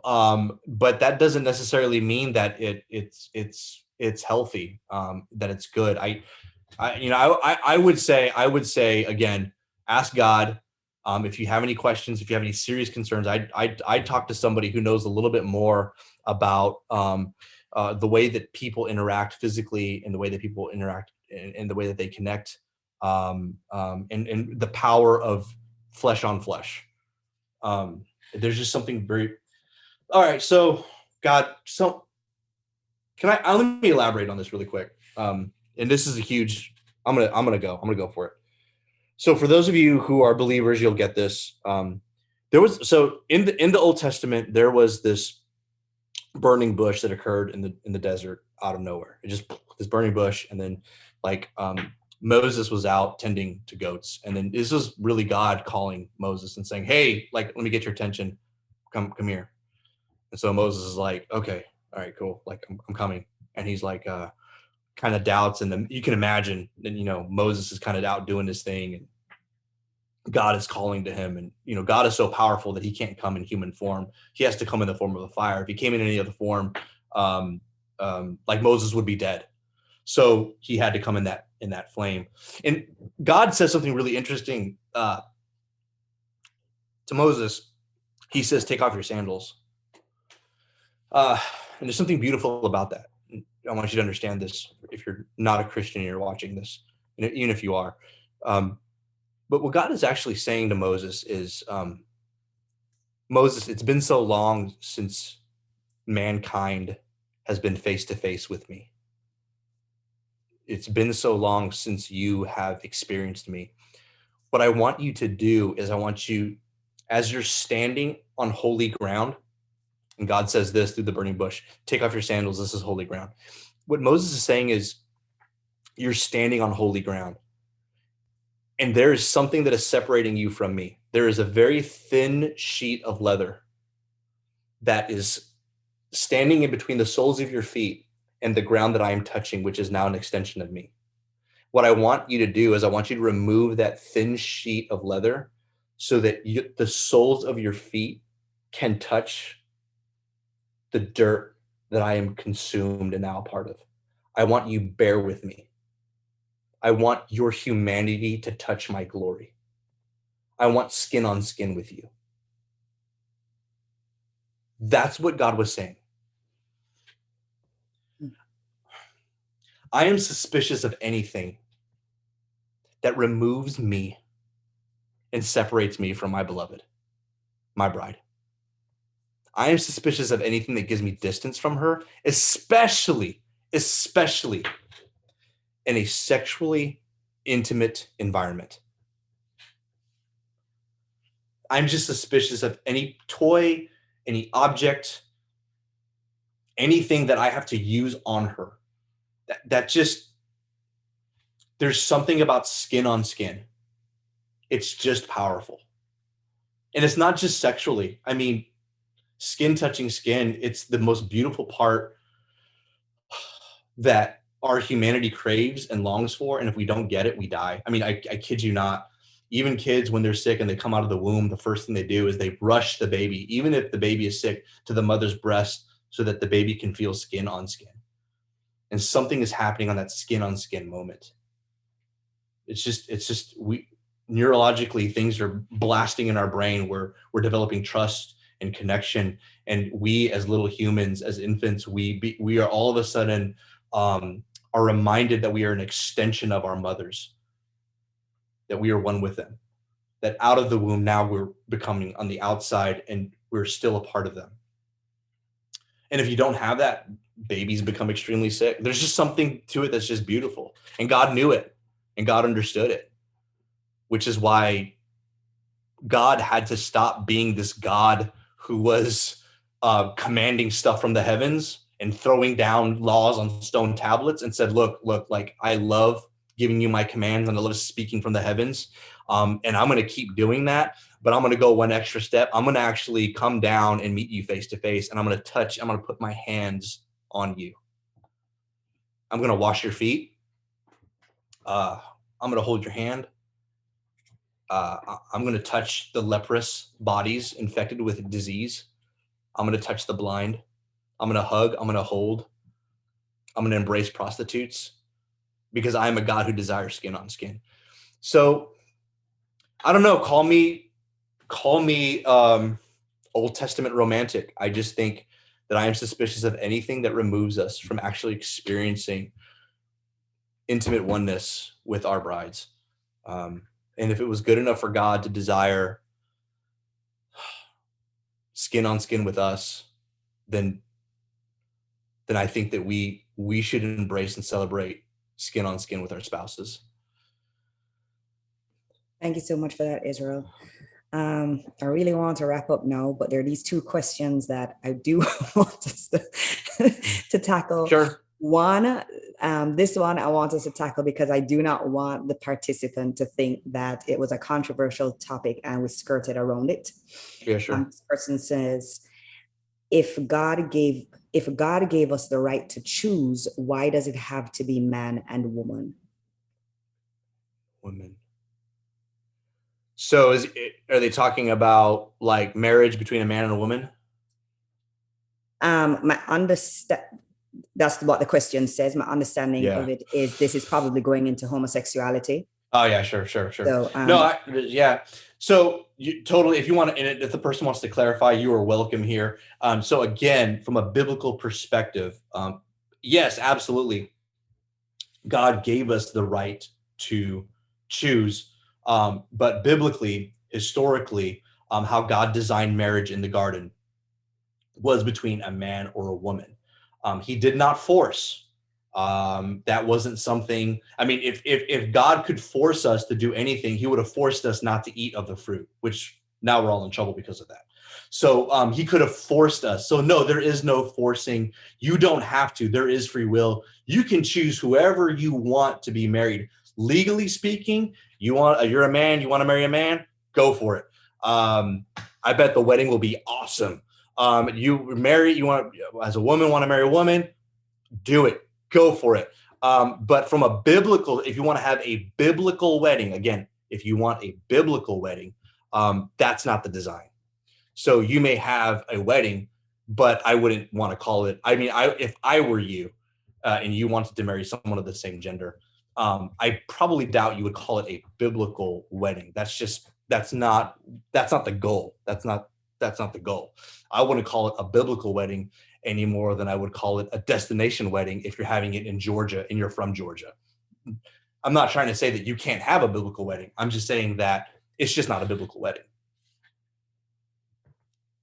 But that doesn't necessarily mean that it's healthy, that it's good. I would say again, ask God. If you have any questions, if you have any serious concerns, I'd talk to somebody who knows a little bit more about the way that people interact physically, and the way that people interact, and the way that they connect, and the power of flesh on flesh. There's just something very. All right, so God, let me elaborate on this really quick. And this is a huge. I'm gonna go for it. So for those of you who are believers, you'll get this. In the Old Testament, there was this burning bush that occurred in the desert out of nowhere. It just, this burning bush, and then Moses was out tending to goats, and then this was really God calling Moses and saying, "Hey, let me get your attention. Come here." And so Moses is like, "Okay, all right, cool. I'm coming." And he's like, kind of doubts, and then you can imagine that Moses is kind of out doing his thing, and God is calling to him, and God is so powerful that he can't come in human form. He has to come in the form of a fire. If he came in any other form, like Moses would be dead. So he had to come in that flame. And God says something really interesting to Moses. he says, take off your sandals. And there's something beautiful about that. I want you to understand this if you're not a Christian and you're watching this, even if you are. But what God is actually saying to Moses is, Moses, it's been so long since mankind has been face to face with me. It's been so long since you have experienced me. What I want you to do is I want you, as you're standing on holy ground, and God says this through the burning bush, take off your sandals, this is holy ground. What Moses is saying is you're standing on holy ground. And there is something that is separating you from me. There is a very thin sheet of leather that is standing in between the soles of your feet and the ground that I am touching, which is now an extension of me. What I want you to do is I want you to remove that thin sheet of leather so that the soles of your feet can touch the dirt that I am consumed and now a part of. I want you bear with me. I want your humanity to touch my glory. I want skin on skin with you. That's what God was saying. I am suspicious of anything that removes me and separates me from my beloved, my bride. I am suspicious of anything that gives me distance from her, especially in a sexually intimate environment. I'm just suspicious of any toy, any object, anything that I have to use on her. That just, there's something about skin on skin. It's just powerful. And it's not just sexually. I mean, skin touching skin, it's the most beautiful part that our humanity craves and longs for. And if we don't get it, we die. I mean, I kid you not. Even kids, when they're sick and they come out of the womb, the first thing they do is they rush the baby, even if the baby is sick, to the mother's breast so that the baby can feel skin on skin. And something is happening on that skin on skin moment. It's just we neurologically, things are blasting in our brain where we're developing trust and connection. And we as little humans, as infants, we are all of a sudden are reminded that we are an extension of our mothers, that we are one with them, that out of the womb now we're becoming on the outside and we're still a part of them. And if you don't have that, babies become extremely sick. There's just something to it that's just beautiful. And God knew it and God understood it, which is why God had to stop being this God who was commanding stuff from the heavens and throwing down laws on stone tablets and said, look, like I love giving you my commands and I love speaking from the heavens. And I'm going to keep doing that, but I'm going to go one extra step. I'm going to actually come down and meet you face to face. And I'm going to put my hands on you. I'm going to wash your feet. I'm going to hold your hand. I'm going to touch the leprous bodies infected with disease. I'm going to touch the blind. I'm going to hug. I'm going to hold. I'm going to embrace prostitutes because I am a God who desires skin on skin. So I don't know, call me Old Testament romantic. I just think that I am suspicious of anything that removes us from actually experiencing intimate oneness with our brides. And if it was good enough for God to desire skin on skin with us, then I think that we should embrace and celebrate skin on skin with our spouses. Thank you so much for that, Israel. I really want to wrap up now, but there are these two questions that I do want us to tackle. Sure. One, this one I want us to tackle because I do not want the participant to think that it was a controversial topic and we skirted around it. Yeah, sure. This person says, if God gave us the right to choose, why does it have to be man and woman? Women. So are they talking about like marriage between a man and a woman? That's what the question says. My understanding of it is this is probably going into homosexuality. Oh yeah, sure. So No, yeah. So you totally, if you want to, and if the person wants to clarify, you are welcome here. So again, from a biblical perspective, yes, absolutely. God gave us the right to choose, but biblically, historically, how God designed marriage in the garden was between a man or a woman. He did not force. That wasn't something. I mean, if God could force us to do anything, He would have forced us not to eat of the fruit, which now we're all in trouble because of that. So He could have forced us. So no, there is no forcing. You don't have to. There is free will. You can choose whoever you want to be married. Legally speaking, you're a man. You want to marry a man? Go for it. I bet the wedding will be awesome. You want, as a woman, want to marry a woman, do it, go for it. But from a biblical, if you want to have a biblical wedding, again, if you want a biblical wedding, that's not the design. So you may have a wedding, but I wouldn't want to call it. I mean, if I were you, and you wanted to marry someone of the same gender, I probably doubt you would call it a biblical wedding. That's not the goal. That's not the goal. I wouldn't call it a biblical wedding any more than I would call it a destination wedding if you're having it in Georgia and you're from Georgia. I'm not trying to say that you can't have a biblical wedding. I'm just saying that it's just not a biblical wedding.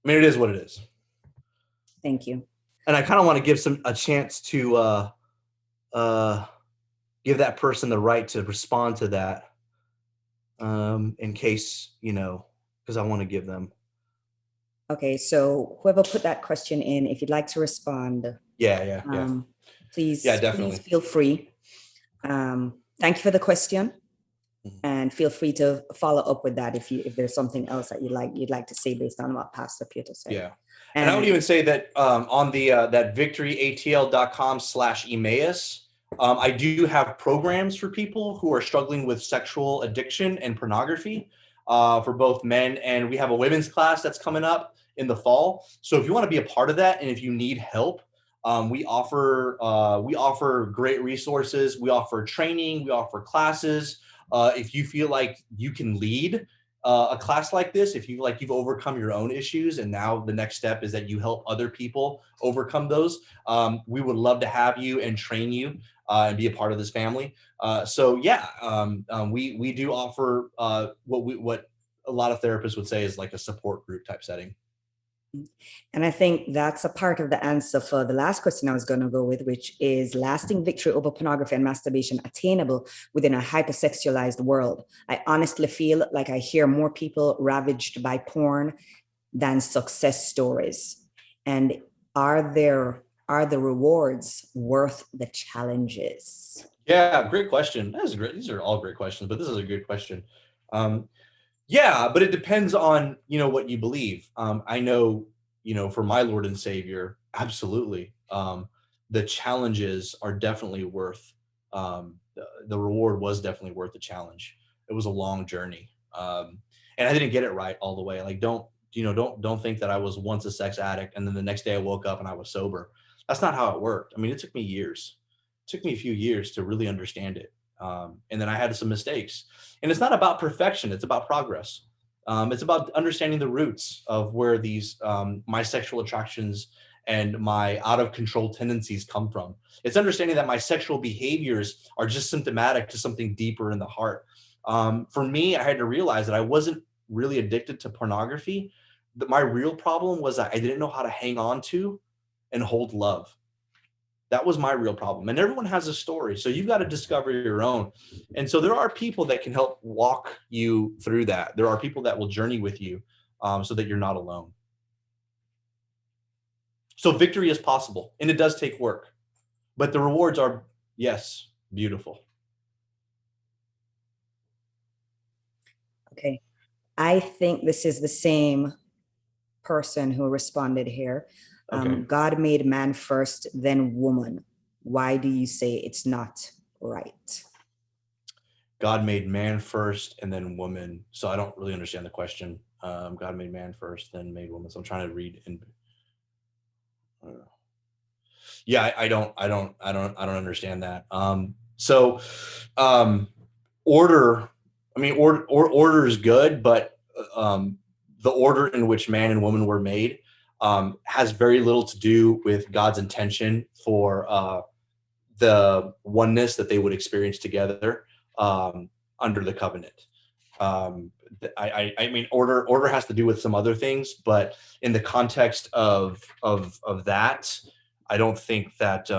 I mean, it is what it is. thank you. And I kind of want to give a chance to give that person the right to respond to that, in case, because I want to give them. Okay, so whoever put that question in, if you'd like to respond, Yeah. Please, Yeah, definitely. please feel free. Thank you for the question, and feel free to follow up with that if there's something else that you'd like to say based on what Pastor Piotter said. Yeah. And I would even say that on the that victoryatl.com/Emmaus, I do have programs for people who are struggling with sexual addiction and pornography, for both men, and we have a women's class that's coming up in the fall. So if you want to be a part of that, and if you need help, we offer great resources. We offer training. We offer classes. If you feel like you can lead a class like this, if you've overcome your own issues and now the next step is that you help other people overcome those, we would love to have you and train you and be a part of this family. We do offer what a lot of therapists would say is like a support group type setting. And I think that's a part of the answer for the last question I was going to go with, which is lasting victory over pornography and masturbation attainable within a hypersexualized world. I honestly feel like I hear more people ravaged by porn than success stories. And are the rewards worth the challenges? Yeah, great question. That is great. These are all great questions, but this is a good question. Yeah, but it depends on, what you believe. I know, for my Lord and Savior, absolutely. The challenges are definitely worth, the reward was definitely worth the challenge. It was a long journey. And I didn't get it right all the way. Like, don't think that I was once a sex addict and then the next day I woke up and I was sober. That's not how it worked. I mean, it took me years. It took me a few years to really understand it. And then I had some mistakes. And it's not about perfection. It's about progress. It's about understanding the roots of where these my sexual attractions and my out of control tendencies come from. It's understanding that my sexual behaviors are just symptomatic to something deeper in the heart. For me, I had to realize that I wasn't really addicted to pornography. That my real problem was that I didn't know how to hang on to and hold love. That was my real problem. And everyone has a story. So you've got to discover your own. And so there are people that can help walk you through that. There are people that will journey with you, so that you're not alone. So victory is possible, and it does take work, but the rewards are, yes, beautiful. Okay. I think this is the same person who responded here. Okay. God made man first, then woman. Why do you say it's not right? God made man first and then woman. So I don't really understand the question. God made man first, then made woman. So I'm trying to read and yeah, I don't understand that. order, I mean, order is good, but the order in which man and woman were made has very little to do with God's intention for the oneness that they would experience together under the covenant. I mean, order has to do with some other things, but in the context of that, I don't think that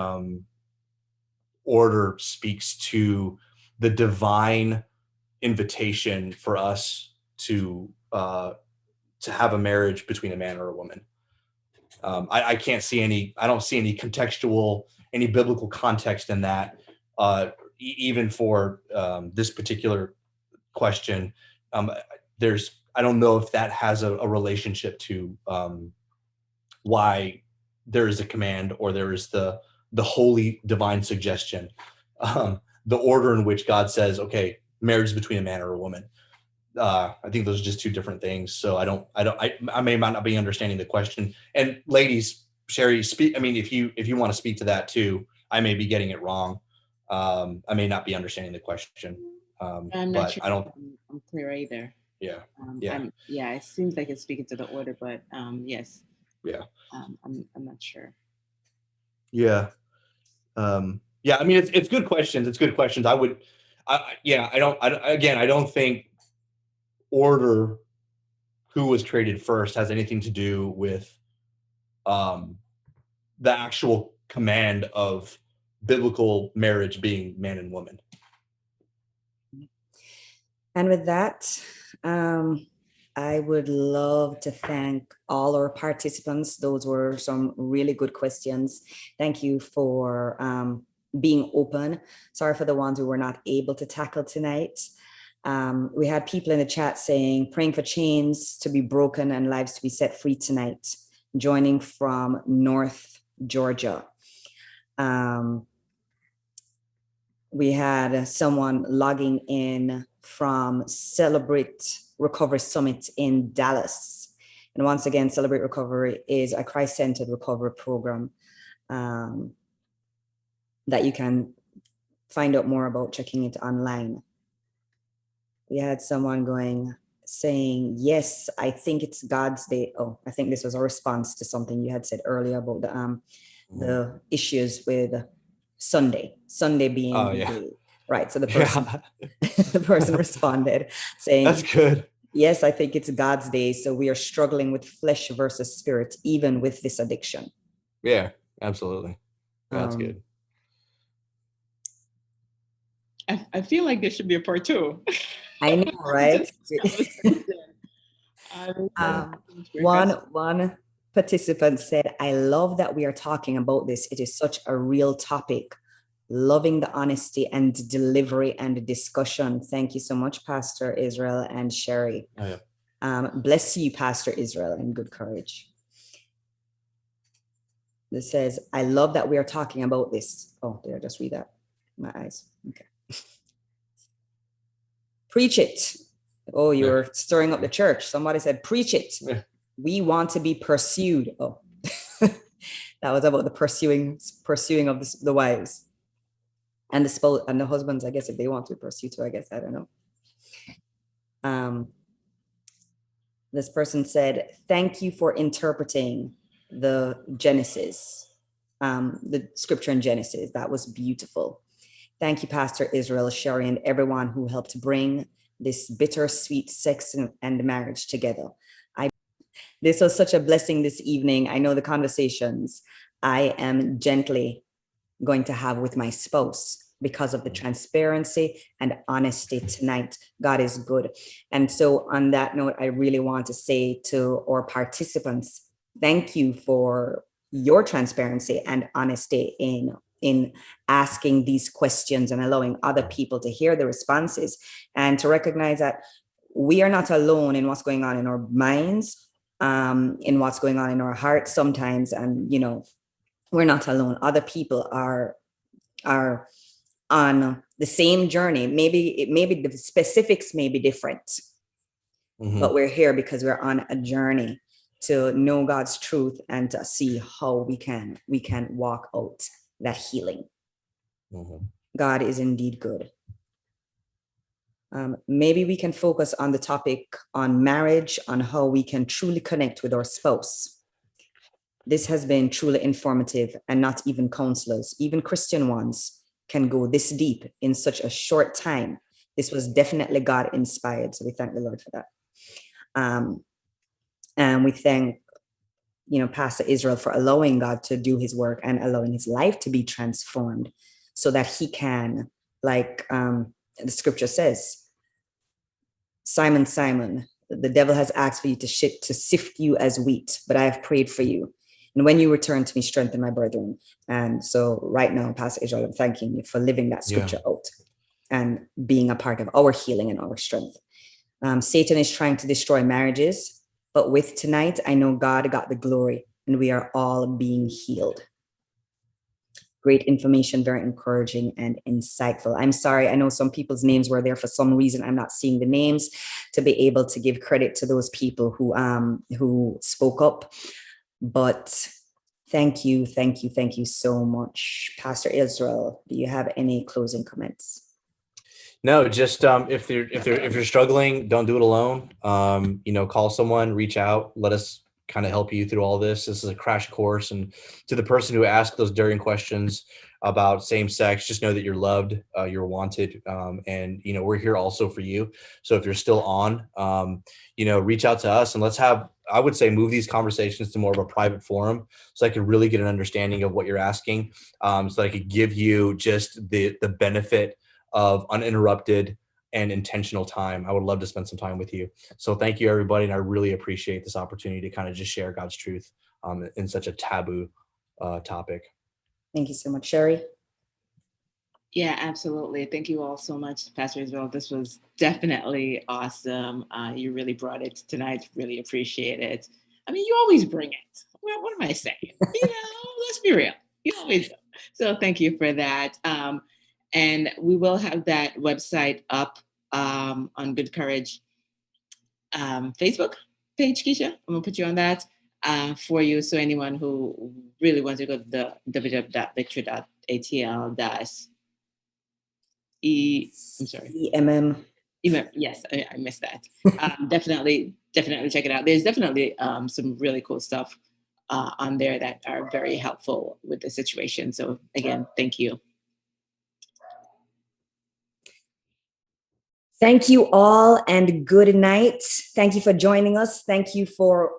order speaks to the divine invitation for us to have a marriage between a man or a woman. I can't see any. I don't see any contextual, any biblical context in that. Even for this particular question, I don't know if that has a relationship to why there is a command or there is the holy divine suggestion, the order in which God says, okay, marriage is between a man or a woman. I think those are just two different things. So I may not be understanding the question. And ladies, Sherry, speak. I mean, if you want to speak to that too, I may be getting it wrong. I may not be understanding the question. I'm not sure. I'm clear either. Yeah. It seems like it's speaking to the order, but yes. Yeah. I'm not sure. Yeah. I mean, it's good questions. It's good questions. I don't think order, who was created first, has anything to do with the actual command of biblical marriage being man and woman. And with that, I would love to thank all our participants. Those were some really good questions. Thank you for being open. Sorry for the ones we were not able to tackle tonight. We had people in the chat saying, praying for chains to be broken and lives to be set free tonight, joining from North Georgia. We had someone logging in from Celebrate Recovery Summit in Dallas. And once again, Celebrate Recovery is a Christ-centered recovery program that you can find out more about checking it online. We had someone saying, yes, I think it's God's day. Oh, I think this was a response to something you had said earlier about the issues with Sunday being the day. Right. So the person, the person responded saying, that's good. Yes, I think it's God's day. So we are struggling with flesh versus spirit, even with this addiction. Yeah, absolutely. That's good. I feel like there should be a part two. I know, right? One participant said, I love that we are talking about this. It is such a real topic. Loving the honesty and delivery and the discussion. Thank you so much, Pastor Israel and Sherry. Oh, yeah. Bless you, Pastor Israel, and good courage. This says, I love that we are talking about this. Oh, did I just read that? My eyes. Okay. Preach it. Oh, you're stirring up the church. Somebody said, preach it. Yeah. We want to be pursued. Oh, that was about the pursuing of the wives. And the husbands, I guess, if they want to pursue too, I guess, I don't know. This person said, thank you for interpreting the Genesis, the scripture in Genesis. That was beautiful. Thank you, Pastor Israel, Sherry, and everyone who helped bring this bittersweet sex and marriage together. This was such a blessing this evening. I know the conversations I am gently going to have with my spouse because of the transparency and honesty tonight. God is good. And so on that note, I really want to say to our participants, thank you for your transparency and honesty in asking these questions and allowing other people to hear the responses and to recognize that we are not alone in what's going on in our minds, in what's going on in our hearts sometimes. And, you know, we're not alone. Other people are on the same journey. Maybe the specifics may be different, but we're here because we're on a journey to know God's truth and to see how we can walk out that healing. God is indeed good. Maybe we can focus on the topic on marriage, on how we can truly connect with our spouse. This has been truly informative, and not even counselors, even Christian ones, can go this deep in such a short time. This was definitely God inspired. So we thank the Lord for that. And we thank, Pastor Israel for allowing God to do his work and allowing his life to be transformed so that he can, like the scripture says, Simon, Simon, the devil has asked for you to sift you as wheat, but I have prayed for you. And when you return to me, strengthen my brethren. And so right now, Pastor Israel, I'm thanking you for living that scripture out and being a part of our healing and our strength. Satan is trying to destroy marriages, but with tonight, I know God got the glory and we are all being healed. Great information, very encouraging and insightful. I'm sorry, I know some people's names were there. For some reason, I'm not seeing the names to be able to give credit to those people who spoke up. But thank you so much. Pastor Israel, do you have any closing comments? No, just if you're struggling, don't do it alone. Call someone, reach out, let us kind of help you through all this. This is a crash course. And to the person who asked those daring questions about same sex, just know that you're loved, you're wanted, and we're here also for you. So if you're still on, reach out to us and let's have, I would say, move these conversations to more of a private forum so I could really get an understanding of what you're asking, so I could give you just the benefit of uninterrupted and intentional time. I would love to spend some time with you. So thank you, everybody. And I really appreciate this opportunity to kind of just share God's truth in such a taboo topic. Thank you so much, Sherry. Yeah, absolutely. Thank you all so much, Pastor Israel. This was definitely awesome. You really brought it tonight. Really appreciate it. I mean, you always bring it. Well, what am I saying? Let's be real. You always do. So thank you for that. And we will have that website up on Good Courage Facebook page, Keisha. I'm going to put you on that for you. So anyone who really wants to go to the www.victory.atl- I'm sorry. EMM. Yes, I missed that. Definitely check it out. There's definitely some really cool stuff on there that are very helpful with the situation. So again, thank you. Thank you all and good night. Thank you for joining us. Thank you for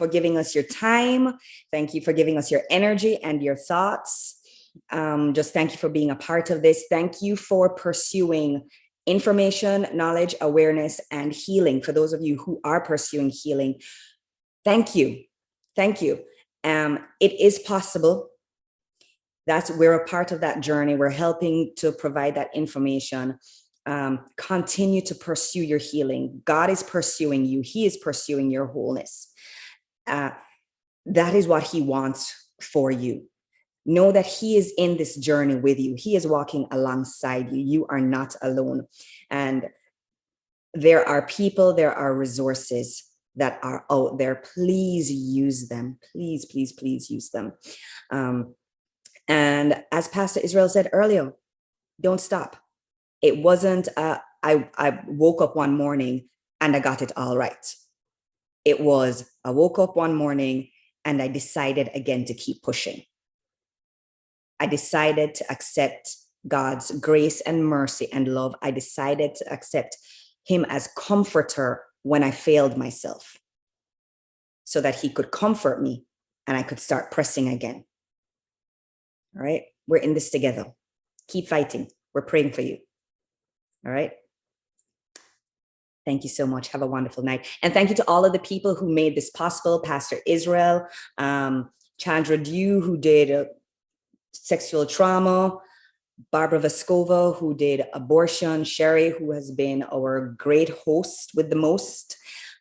giving us your time. Thank you for giving us your energy and your thoughts. Just thank you for being a part of this. Thank you for pursuing information, knowledge, awareness, and healing. For those of you who are pursuing healing, thank you. Thank you. It is possible. We're a part of that journey. We're helping to provide that information. Continue to pursue your healing. God is pursuing you. He is pursuing your wholeness. That is what he wants for you. Know that he is in this journey with you. He is walking alongside you. You are not alone. And there are people, there are resources that are out there. Please use them. Please use them. And as Pastor Israel said earlier, don't stop. It wasn't, I woke up one morning and I got it all right. It was, I woke up one morning and I decided again to keep pushing. I decided to accept God's grace and mercy and love. I decided to accept him as comforter when I failed myself so that he could comfort me and I could start pressing again. All right. We're in this together. Keep fighting. We're praying for you. All right. Thank you so much. Have a wonderful night. And thank you to all of the people who made this possible. Pastor Israel, Chandra Dew, who did sexual trauma, Barbara Vaskova, who did abortion, Sherry, who has been our great host with the most,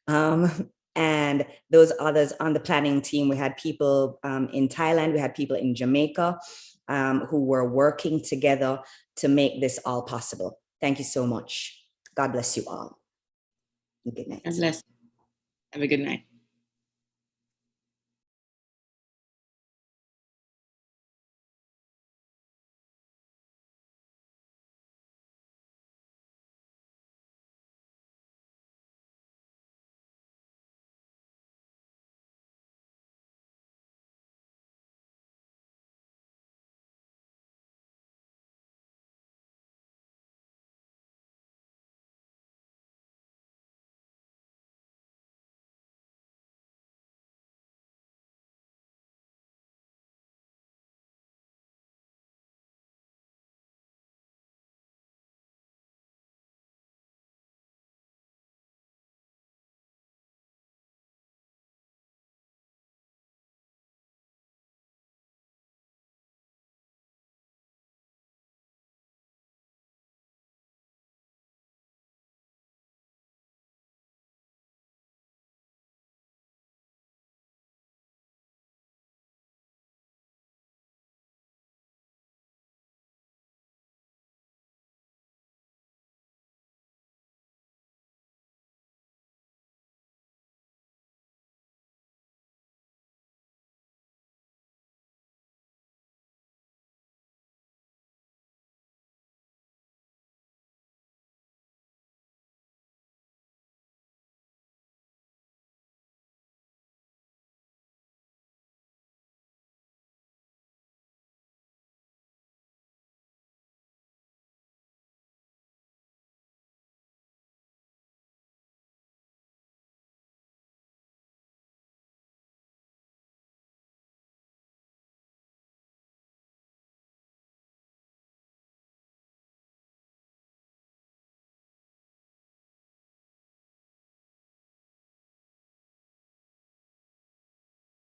and those others on the planning team. We had people in Thailand, we had people in Jamaica who were working together to make this all possible. Thank you so much. God bless you all. Good night. God bless. Have a good night.